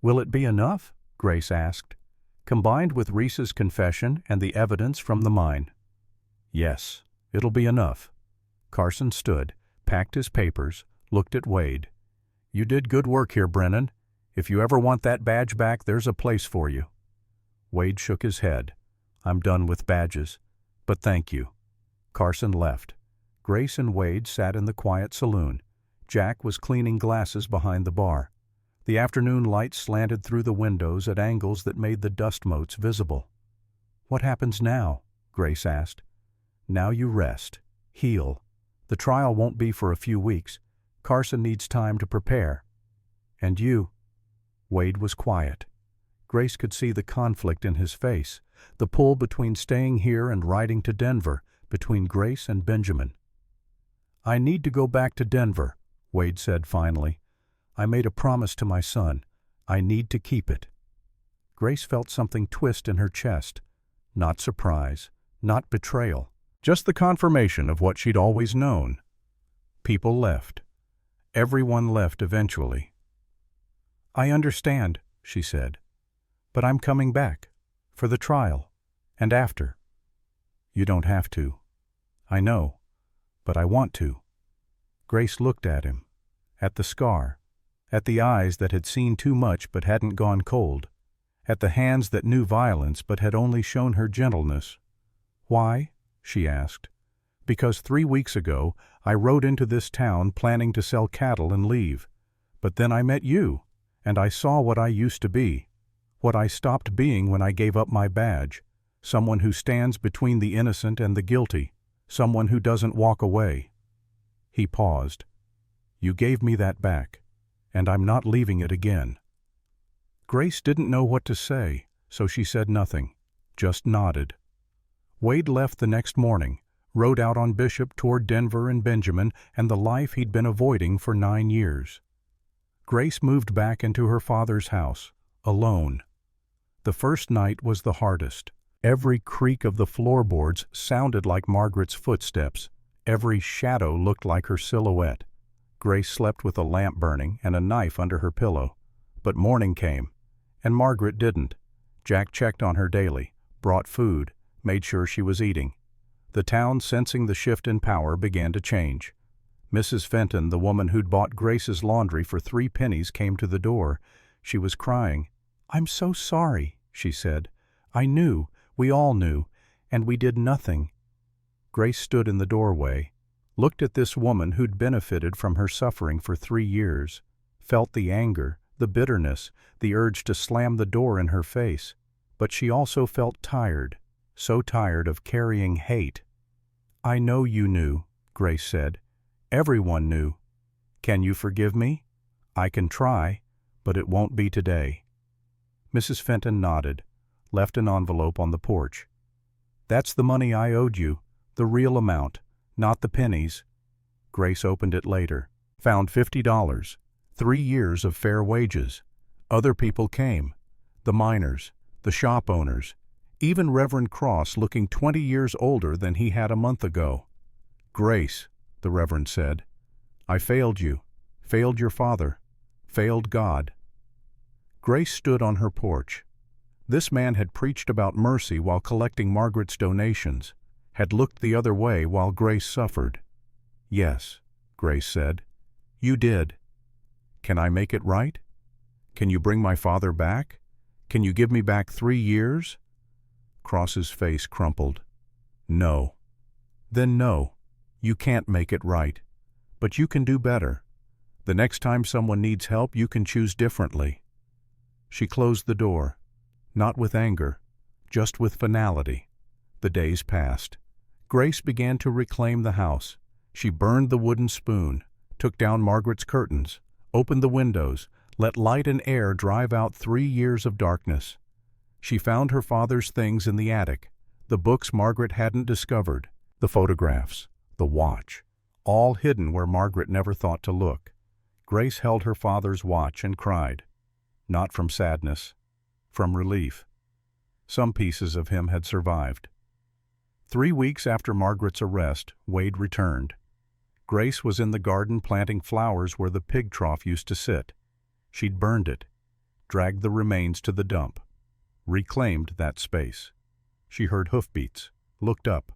"Will it be enough?" Grace asked, "combined with Reese's confession and the evidence from the mine?" "Yes, it'll be enough." Carson stood, packed his papers, looked at Wade. "You did good work here, Brennan. If you ever want that badge back, there's a place for you." Wade shook his head. "I'm done with badges, but thank you." Carson left. Grace and Wade sat in the quiet saloon. Jack was cleaning glasses behind the bar. The afternoon light slanted through the windows at angles that made the dust motes visible. "What happens now?" Grace asked. "Now you rest. Heal. The trial won't be for a few weeks. Carson needs time to prepare." "And you?" Wade was quiet. Grace could see the conflict in his face, the pull between staying here and riding to Denver, between Grace and Benjamin. "I need to go back to Denver," Wade said finally. "I made a promise to my son. I need to keep it." Grace felt something twist in her chest. Not surprise, not betrayal, just the confirmation of what she'd always known. People left. Everyone left eventually. "I understand," she said, "but I'm coming back, for the trial, and after." "You don't have to." "I know, but I want to." Grace looked at him, at the scar, at the eyes that had seen too much but hadn't gone cold, at the hands that knew violence but had only shown her gentleness. "Why?" she asked. "Because 3 weeks ago I rode into this town planning to sell cattle and leave. But then I met you, and I saw what I used to be, what I stopped being when I gave up my badge, someone who stands between the innocent and the guilty, someone who doesn't walk away." He paused. "You gave me that back, and I'm not leaving it again." Grace didn't know what to say, so she said nothing, just nodded. Wade left the next morning, rode out on Bishop toward Denver and Benjamin and the life he'd been avoiding for 9 years. Grace moved back into her father's house, alone. The first night was the hardest. Every creak of the floorboards sounded like Margaret's footsteps. Every shadow looked like her silhouette. Grace slept with a lamp burning and a knife under her pillow. But morning came, and Margaret didn't. Jack checked on her daily, brought food, made sure she was eating. The town, sensing the shift in power, began to change. Mrs. Fenton, the woman who'd bought Grace's laundry for 3 pennies, came to the door. She was crying. "I'm so sorry," she said. "I knew, we all knew, and we did nothing." Grace stood in the doorway, looked at this woman who'd benefited from her suffering for 3 years, felt the anger, the bitterness, the urge to slam the door in her face. But she also felt tired, so tired of carrying hate. "I know you knew," Grace said. "Everyone knew. Can you forgive me? I can try, but it won't be today." Mrs. Fenton nodded, left an envelope on the porch. "That's the money I owed you, the real amount, not the pennies." Grace opened it later, found $50, 3 years of fair wages. Other people came, the miners, the shop owners, even Reverend Cross, looking 20 years older than he had a month ago. "Grace," the Reverend said, "I failed you, failed your father, failed God." Grace stood on her porch. This man had preached about mercy while collecting Margaret's donations, had looked the other way while Grace suffered. "Yes," Grace said, "you did. Can I make it right? Can you bring my father back? Can you give me back 3 years? across his face crumpled. No. Then no. You can't make it right. But you can do better. The next time someone needs help, you can choose differently. She closed the door, not with anger, just with finality. The days passed. Grace began to reclaim the house. She burned the wooden spoon, took down Margaret's curtains, opened the windows, let light and air drive out 3 years of darkness. She found her father's things in the attic, the books Margaret hadn't discovered, the photographs, the watch, all hidden where Margaret never thought to look. Grace held her father's watch and cried, not from sadness, from relief. Some pieces of him had survived. 3 weeks after Margaret's arrest, Wade returned. Grace was in the garden planting flowers where the pig trough used to sit. She'd burned it, dragged the remains to the dump, reclaimed that space. She heard hoofbeats, looked up.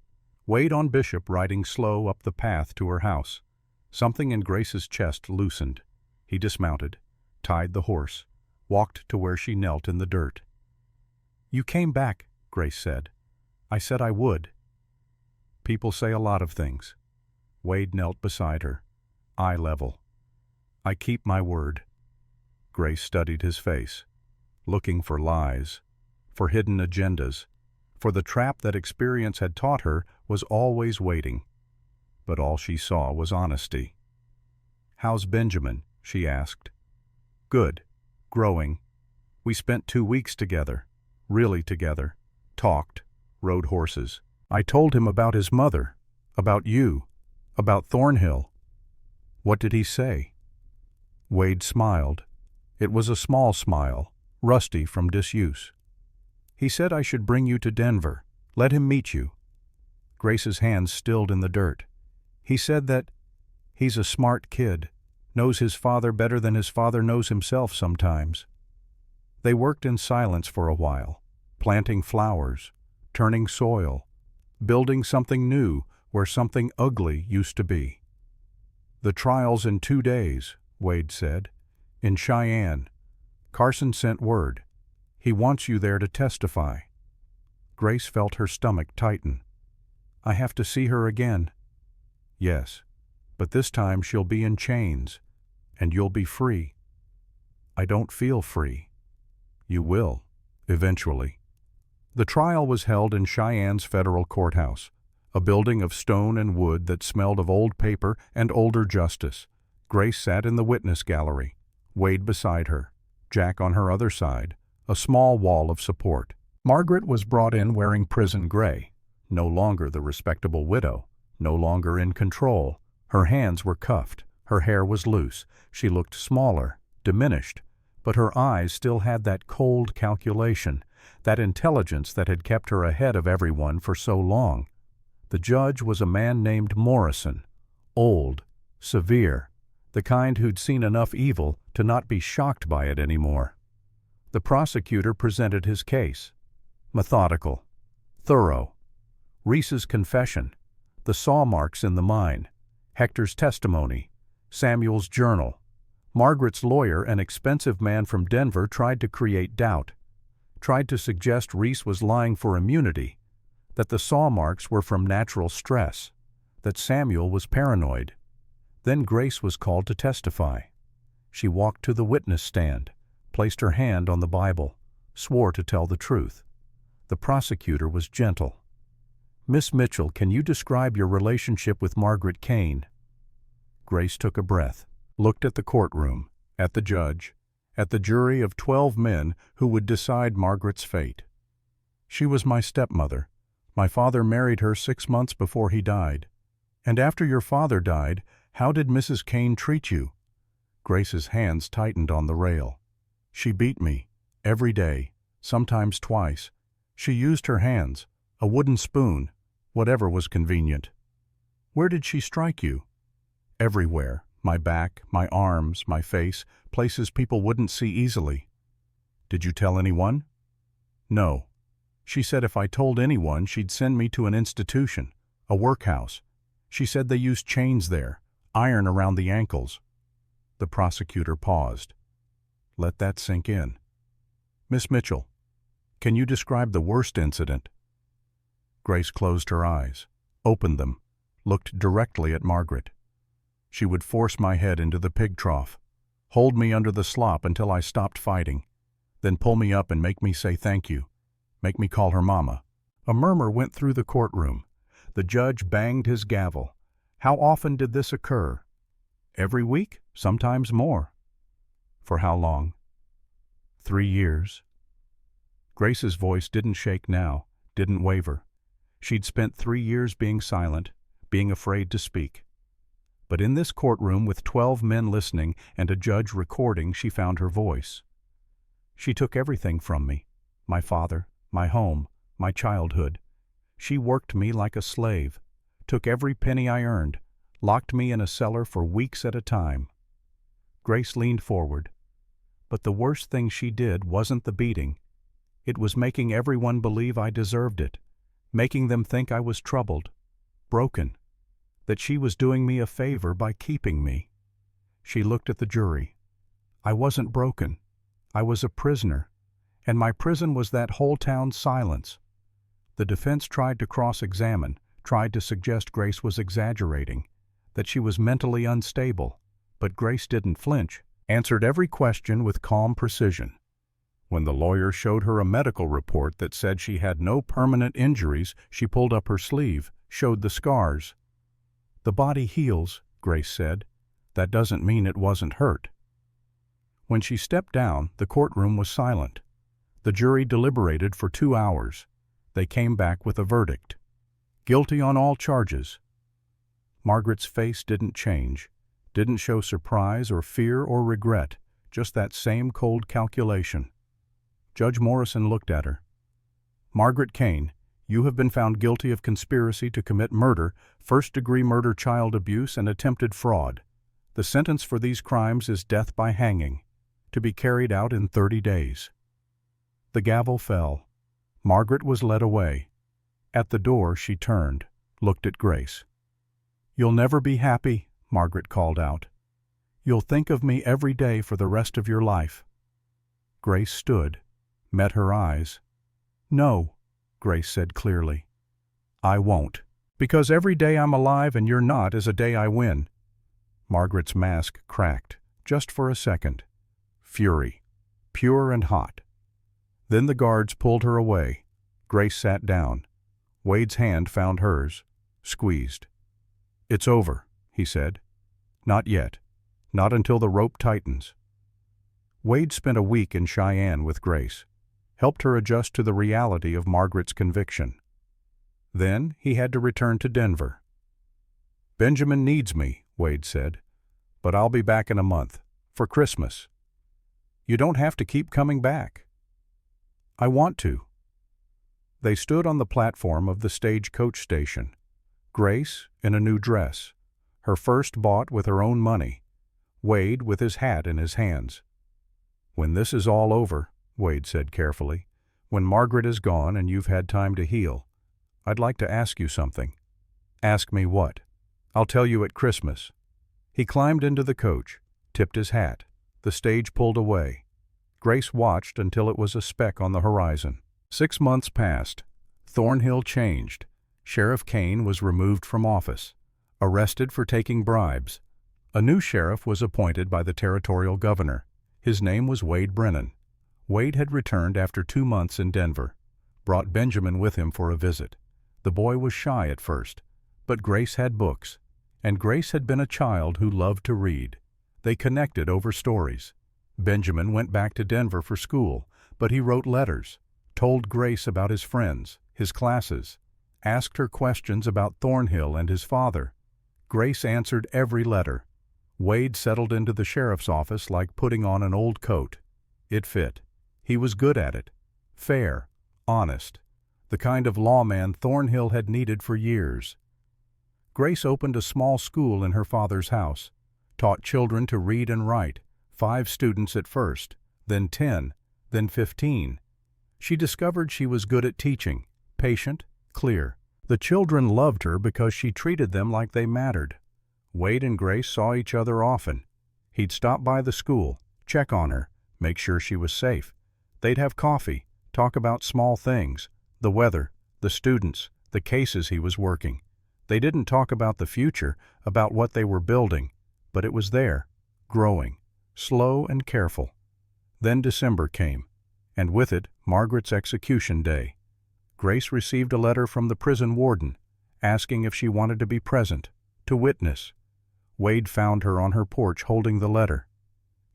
Wade on Bishop riding slow up the path to her house. Something in Grace's chest loosened. He dismounted, tied the horse, walked to where she knelt in the dirt. "You came back," Grace said. "I said I would." People say a lot of things. Wade knelt beside her, eye level. "I keep my word." Grace studied his face, looking for lies, for hidden agendas, for the trap that experience had taught her was always waiting. But all she saw was honesty. "How's Benjamin?" she asked. "Good. Growing. We spent 2 weeks together, really together, talked, rode horses. I told him about his mother, about you, about Thornhill." "What did he say?" Wade smiled. It was a small smile, rusty from disuse. "He said I should bring you to Denver, let him meet you." Grace's hands stilled in the dirt. "He said that he's a smart kid, knows his father better than his father knows himself sometimes." They worked in silence for a while, planting flowers, turning soil, building something new where something ugly used to be. "The trial's in 2 days," Wade said. "In Cheyenne. Carson sent word. He wants you there to testify." Grace felt her stomach tighten. "I have to see her again." "Yes, but this time she'll be in chains, and you'll be free." "I don't feel free." "You will, eventually." The trial was held in Cheyenne's federal courthouse, a building of stone and wood that smelled of old paper and older justice. Grace sat in the witness gallery, Wade beside her, Jack on her other side, a small wall of support. Margaret was brought in wearing prison gray, no longer the respectable widow, no longer in control. Her hands were cuffed, her hair was loose, she looked smaller, diminished, but her eyes still had that cold calculation, that intelligence that had kept her ahead of everyone for so long. The judge was a man named Morrison, old, severe, the kind who'd seen enough evil to not be shocked by it anymore. The prosecutor presented his case. Methodical, thorough. Reese's confession, the saw marks in the mine, Hector's testimony, Samuel's journal. Margaret's lawyer, an expensive man from Denver, tried to create doubt, tried to suggest Reese was lying for immunity, that the saw marks were from natural stress, that Samuel was paranoid. Then Grace was called to testify. She walked to the witness stand, placed her hand on the Bible, swore to tell the truth. The prosecutor was gentle. "Miss Mitchell, can you describe your relationship with Margaret Kane?" Grace took a breath, looked at the courtroom, at the judge, at the jury of 12 men who would decide Margaret's fate. "She was my stepmother. My father married her 6 months before he died." "And after your father died, how did Mrs. Kane treat you?" Grace's hands tightened on the rail. "She beat me, every day, sometimes twice. She used her hands, a wooden spoon, whatever was convenient." "Where did she strike you?" "Everywhere. My back, my arms, my face, places people wouldn't see easily." "Did you tell anyone?" "No. She said if I told anyone, she'd send me to an institution, a workhouse. She said they used chains there, iron around the ankles." The prosecutor paused. Let that sink in. "Miss Mitchell, can you describe the worst incident, Grace closed her eyes, opened them, looked directly at Margaret. She would force my head into the pig trough, hold me under the slop until I stopped fighting, then pull me up and make me say thank you, make me call her mama. A murmur went through the courtroom. The judge banged his gavel. How often did this occur? Every week, sometimes more. For how long? 3 years. Grace's voice didn't shake now, didn't waver. She'd spent 3 years being silent, being afraid to speak. But in this courtroom with 12 men listening and a judge recording, she found her voice. She took everything from me, my father, my home, my childhood. She worked me like a slave, took every penny I earned, locked me in a cellar for weeks at a time. Grace leaned forward. But the worst thing she did wasn't the beating. It was making everyone believe I deserved it, making them think I was troubled, broken, that she was doing me a favor by keeping me. She looked at the jury. I wasn't broken. I was a prisoner, and my prison was that whole town's silence. The defense tried to cross-examine, tried to suggest Grace was exaggerating, that she was mentally unstable, but Grace didn't flinch, answered every question with calm precision. When the lawyer showed her a medical report that said she had no permanent injuries, she pulled up her sleeve, showed the scars. "The body heals," Grace said. "That doesn't mean it wasn't hurt." When she stepped down, the courtroom was silent. The jury deliberated for 2 hours. They came back with a verdict. Guilty on all charges. Margaret's face didn't change, didn't show surprise or fear or regret, just that same cold calculation. Judge Morrison looked at her. "Margaret Kane, you have been found guilty of conspiracy to commit murder, first-degree murder, child abuse, and attempted fraud. The sentence for these crimes is death by hanging, to be carried out in 30 days. The gavel fell. Margaret was led away. At the door she turned, looked at Grace. "You'll never be happy," Margaret called out. "You'll think of me every day for the rest of your life." Grace stood, met her eyes. "No," Grace said clearly. "I won't. Because every day I'm alive and you're not is a day I win." Margaret's mask cracked, just for a second. Fury, pure and hot. Then the guards pulled her away. Grace sat down. Wade's hand found hers, squeezed. "It's over," he said. "Not yet. Not until the rope tightens." Wade spent a week in Cheyenne with Grace, helped her adjust to the reality of Margaret's conviction. Then he had to return to Denver. "Benjamin needs me," Wade said, "but I'll be back in a month, for Christmas." "You don't have to keep coming back." "I want to." They stood on the platform of the stagecoach station. Grace in a new dress, her first bought with her own money. Wade with his hat in his hands. "When this is all over," Wade said carefully, "when Margaret is gone and you've had time to heal, I'd like to ask you something." "Ask me what?" "I'll tell you at Christmas." He climbed into the coach, tipped his hat. The stage pulled away. Grace watched until it was a speck on the horizon. 6 months passed. Thornhill changed. Sheriff Kane was removed from office, arrested for taking bribes. A new sheriff was appointed by the territorial governor. His name was Wade Brennan. Wade had returned after 2 months in Denver, brought Benjamin with him for a visit. The boy was shy at first, but Grace had books, and Grace had been a child who loved to read. They connected over stories. Benjamin went back to Denver for school, but he wrote letters, told Grace about his friends, his classes, asked her questions about Thornhill and his father. Grace answered every letter. Wade settled into the sheriff's office like putting on an old coat. It fit. He was good at it. Fair, honest, the kind of lawman Thornhill had needed for years. Grace opened a small school in her father's house, taught children to read and write, 5 students at first, then 10, then 15. She discovered she was good at teaching, patient, clear. The children loved her because she treated them like they mattered. Wade and Grace saw each other often. He'd stop by the school, check on her, make sure she was safe. They'd have coffee, talk about small things, the weather, the students, the cases he was working. They didn't talk about the future, about what they were building, but it was there, growing, slow and careful. Then December came, and with it Margaret's execution day. Grace received a letter from the prison warden, asking if she wanted to be present, to witness. Wade found her on her porch holding the letter.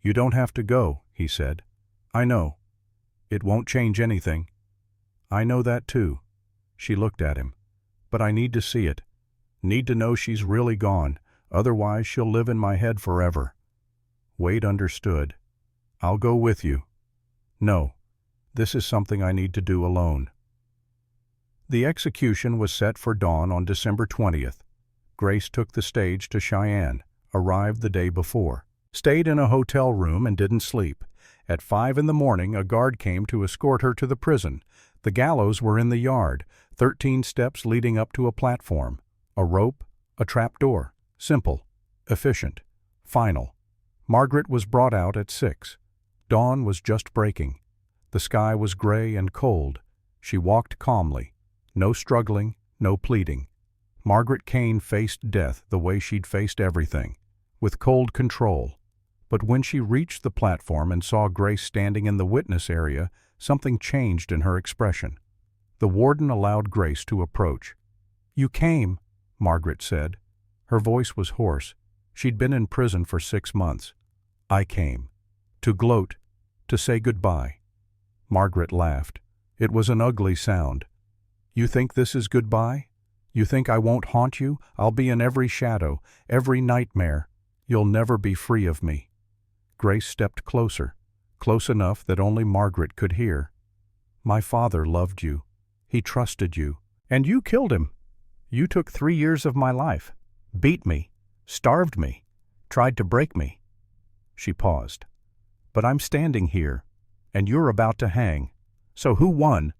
"You don't have to go," he said. "I know. It won't change anything." "I know that too." She looked at him. "But I need to see it. Need to know she's really gone, otherwise she'll live in my head forever." Wade understood. "I'll go with you." "No. This is something I need to do alone." The execution was set for dawn on December 20th. Grace took the stage to Cheyenne, arrived the day before. Stayed in a hotel room and didn't sleep. At 5 in the morning, a guard came to escort her to the prison. The gallows were in the yard, 13 steps leading up to a platform. A rope, a trap door. Simple, efficient, final. Margaret was brought out at 6. Dawn was just breaking. The sky was gray and cold. She walked calmly. No struggling, no pleading. Margaret Kane faced death the way she'd faced everything, with cold control. But when she reached the platform and saw Grace standing in the witness area, something changed in her expression. The warden allowed Grace to approach. "You came," Margaret said. Her voice was hoarse. She'd been in prison for 6 months. "I came. To gloat. To say goodbye." Margaret laughed. It was an ugly sound. "You think this is goodbye? You think I won't haunt you? I'll be in every shadow, every nightmare. You'll never be free of me." Grace stepped closer, close enough that only Margaret could hear. "My father loved you. He trusted you. And you killed him. You took 3 years of my life, beat me, starved me, tried to break me." She paused. "But I'm standing here, and you're about to hang. So who won?"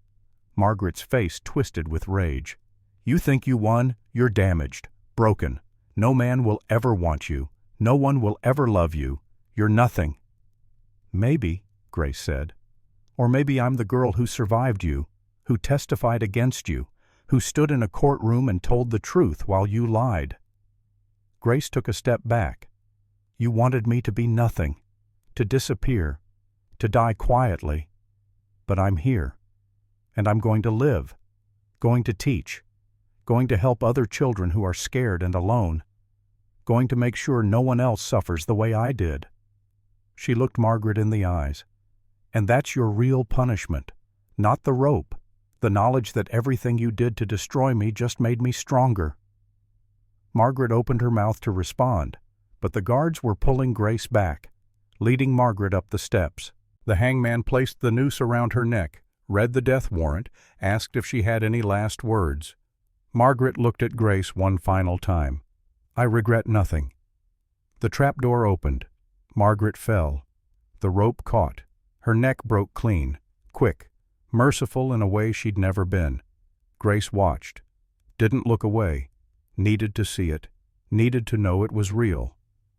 Margaret's face twisted with rage. "You think you won? You're damaged, broken. No man will ever want you. No one will ever love you. You're nothing." "Maybe," Grace said. "Or maybe I'm the girl who survived you, who testified against you, who stood in a courtroom and told the truth while you lied." Grace took a step back. "You wanted me to be nothing, to disappear, to die quietly. But I'm here, and I'm going to live, going to teach, going to help other children who are scared and alone, going to make sure no one else suffers the way I did." She looked Margaret in the eyes. "And that's your real punishment, not the rope, the knowledge that everything you did to destroy me just made me stronger." Margaret opened her mouth to respond, but the guards were pulling Grace back, leading Margaret up the steps. The hangman placed the noose around her neck, read the death warrant, asked if she had any last words. Margaret looked at Grace one final time. "I regret nothing." The trapdoor opened. Margaret fell. The rope caught. Her neck broke clean, quick, merciful in a way she'd never been. Grace watched. Didn't look away. Needed to see it. Needed to know it was real.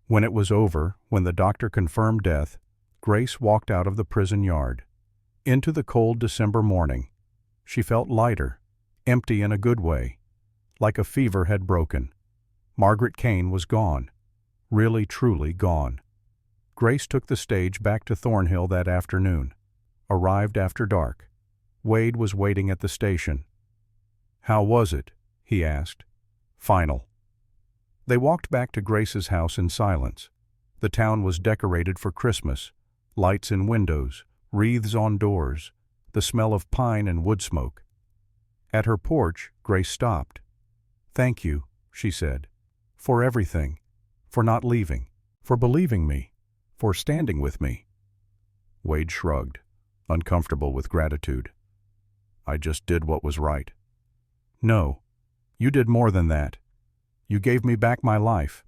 When it was over, when the doctor confirmed death, Grace walked out of the prison yard. Into the cold December morning. She felt lighter, empty in a good way, like a fever had broken. Margaret Kane was gone. Really, truly gone. Grace took the stage back to Thornhill that afternoon. Arrived after dark. Wade was waiting at the station. "How was it?" he asked. "Final." They walked back to Grace's house in silence. The town was decorated for Christmas. Lights in windows, wreaths on doors, the smell of pine and wood smoke. At her porch, Grace stopped. "Thank you," she said, "for everything, for not leaving, for believing me, for standing with me." Wade shrugged, uncomfortable with gratitude. "I just did what was right." "No, you did more than that. You gave me back my life."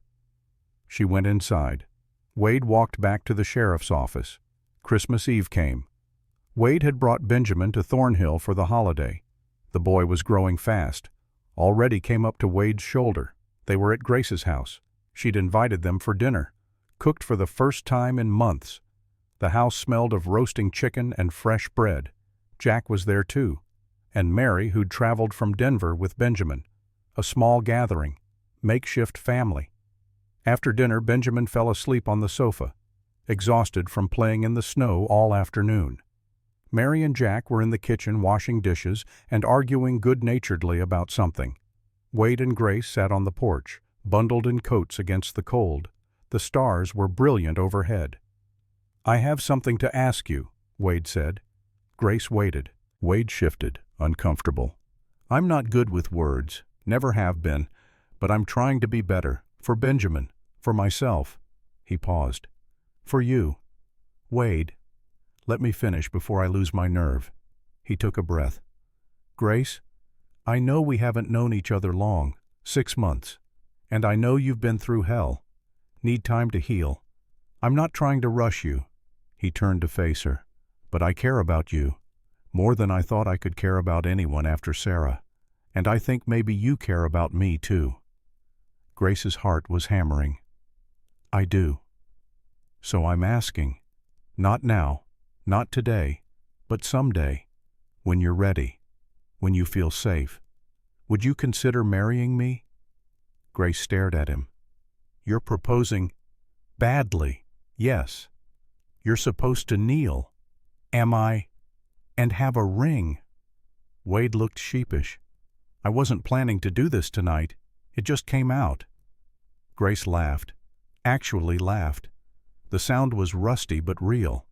She went inside. Wade walked back to the sheriff's office. Christmas Eve came. Wade had brought Benjamin to Thornhill for the holiday. The boy was growing fast. Already came up to Wade's shoulder. They were at Grace's house. She'd invited them for dinner. Cooked for the first time in months. The house smelled of roasting chicken and fresh bread. Jack was there too. and Mary, who'd traveled from Denver with Benjamin. A small gathering, makeshift family. After dinner, Benjamin fell asleep on the sofa, exhausted from playing in the snow all afternoon. Mary and Jack were in the kitchen washing dishes and arguing good-naturedly about something. Wade and Grace sat on the porch, bundled in coats against the cold. The stars were brilliant overhead. "I have something to ask you," Wade said. Grace waited. Wade shifted, uncomfortable. "I'm not good with words, never have been, but I'm trying to be better, for Benjamin, for myself." He paused. "For you." "Wade, let me finish before I lose my nerve." He took a breath. "Grace, I know we haven't known each other long, 6 months, and I know you've been through hell. Need time to heal. I'm not trying to rush you." He turned to face her. "But I care about you, more than I thought I could care about anyone after Sarah, and I think maybe you care about me too." Grace's heart was hammering. "I do. So I'm asking, not now, not today, but someday, when you're ready, when you feel safe, would you consider marrying me?" Grace stared at him. "You're proposing badly, yes. You're supposed to kneel. Am I? And have a ring." Wade looked sheepish. "I wasn't planning to do this tonight. It just came out." Grace laughed. Actually laughed. The sound was rusty but real.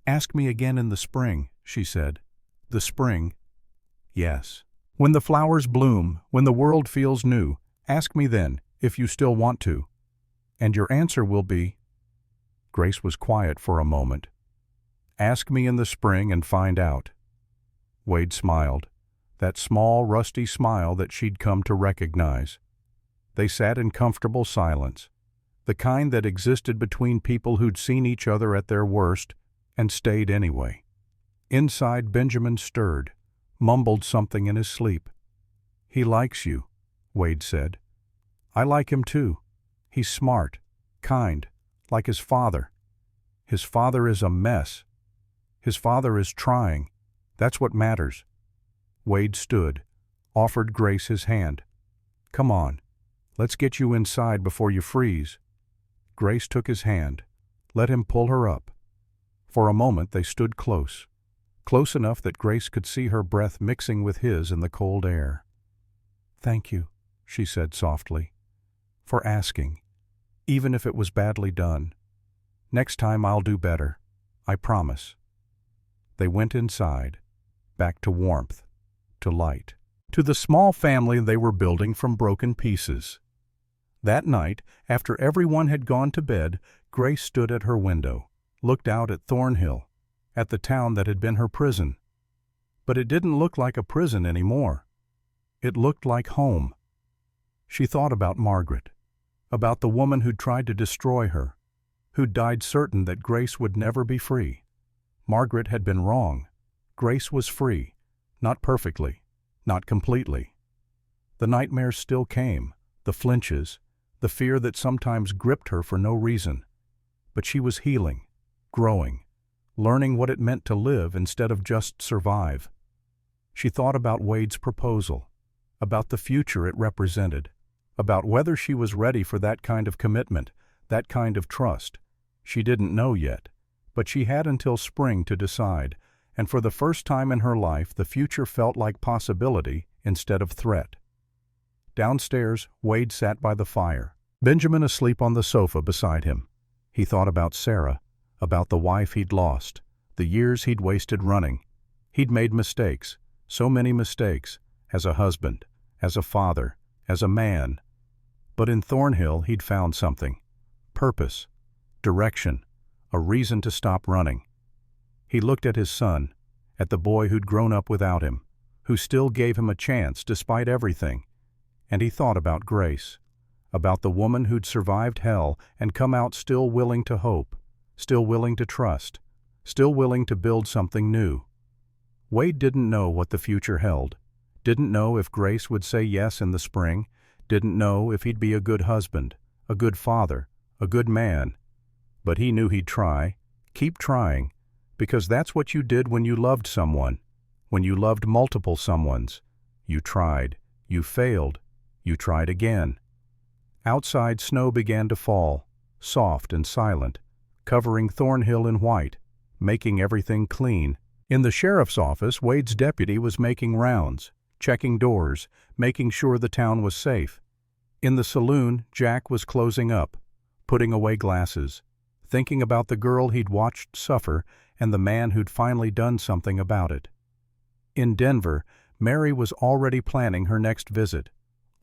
"Ask me again in the spring," she said. "The spring?" "Yes. When the flowers bloom, when the world feels new, ask me then, if you still want to. And your answer will be—" Grace was quiet for a moment. "Ask me in the spring and find out." Wade smiled, that small, rusty smile that she'd come to recognize. They sat in comfortable silence, the kind that existed between people who'd seen each other at their worst and stayed anyway. Inside, Benjamin stirred, mumbled something in his sleep. "He likes you," Wade said. "I like him too. He's smart, kind, like his father. His father is a mess. His father is trying. That's what matters." Wade stood, offered Grace his hand. "Come on, let's get you inside before you freeze." Grace took his hand, let him pull her up. For a moment they stood close enough that Grace could see her breath mixing with his in the cold air. "Thank you," she said softly, "for asking, even if it was badly done. Next time I'll do better, I promise." They went inside, back to warmth, to light, to the small family they were building from broken pieces. That night, after everyone had gone to bed, Grace stood at her window, looked out at Thornhill, at the town that had been her prison. But it didn't look like a prison anymore. It looked like home. She thought about Margaret, about the woman who'd tried to destroy her, who'd died certain that Grace would never be free. Margaret had been wrong. Grace was free, not perfectly, not completely. The nightmares still came, the flinches, the fear that sometimes gripped her for no reason. But she was healing, growing, learning what it meant to live instead of just survive. She thought about Wade's proposal, about the future it represented, about whether she was ready for that kind of commitment, that kind of trust. She didn't know yet, but she had until spring to decide, and for the first time in her life the future felt like possibility instead of threat. Downstairs, Wade sat by the fire, Benjamin asleep on the sofa beside him. He thought about Sarah, about the wife he'd lost, the years he'd wasted running. He'd made mistakes, so many mistakes, as a husband, as a father, as a man. But in Thornhill he'd found something. Purpose, direction, a reason to stop running. He looked at his son, at the boy who'd grown up without him, who still gave him a chance despite everything. And he thought about Grace, about the woman who'd survived hell and come out still willing to hope, still willing to trust, still willing to build something new. Wade didn't know what the future held, didn't know if Grace would say yes in the spring, didn't know if he'd be a good husband, a good father, a good man. But he knew he'd try, keep trying, because that's what you did when you loved someone. when you loved multiple someones. You tried, you failed, you tried again. Outside, snow began to fall, soft and silent, covering Thornhill in white, making everything clean. In the sheriff's office, Wade's deputy was making rounds, checking doors, making sure the town was safe. In the saloon, Jack was closing up, putting away glasses, thinking about the girl he'd watched suffer and the man who'd finally done something about it. In Denver, Mary was already planning her next visit,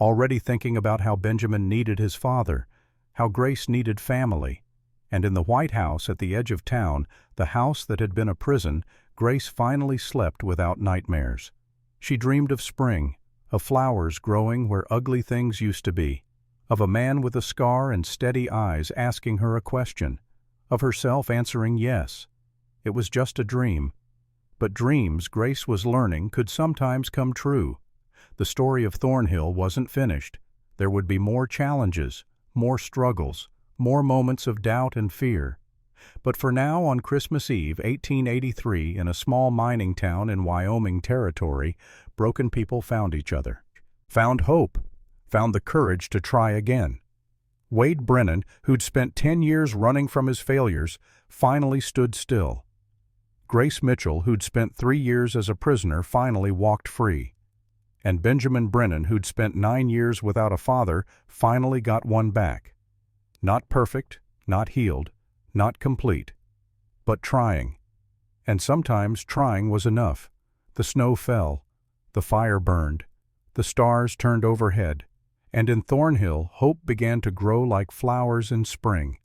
already thinking about how Benjamin needed his father, how Grace needed family. And in the White House at the edge of town, the house that had been a prison, Grace finally slept without nightmares. She dreamed of spring, of flowers growing where ugly things used to be, of a man with a scar and steady eyes asking her a question, of herself answering yes. It was just a dream. But dreams, Grace was learning, could sometimes come true. The story of Thornhill wasn't finished. There would be more challenges, more struggles, more moments of doubt and fear. But for now, on Christmas Eve, 1883, in a small mining town in Wyoming Territory, broken people found each other, found hope, found the courage to try again. Wade Brennan, who'd spent 10 years running from his failures, finally stood still. Grace Mitchell, who'd spent 3 years as a prisoner, finally walked free. And Benjamin Brennan, who'd spent 9 years without a father, finally got one back. Not perfect, not healed, not complete, but trying. And sometimes trying was enough. The snow fell, the fire burned, the stars turned overhead, and in Thornhill hope began to grow like flowers in spring,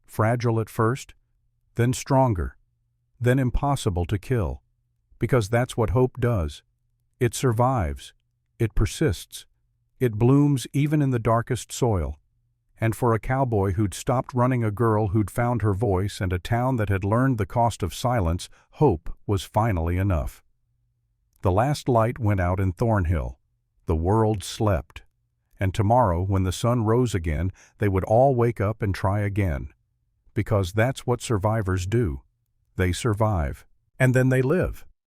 fragile at first, then stronger, then impossible to kill, because that's what hope does. It survives, it persists, it blooms even in the darkest soil. And for a cowboy who'd stopped running, a girl who'd found her voice, and a town that had learned the cost of silence, hope was finally enough. The last light went out in Thornhill. The world slept. And tomorrow, when the sun rose again, they would all wake up and try again. Because that's what survivors do. They survive. And then they live.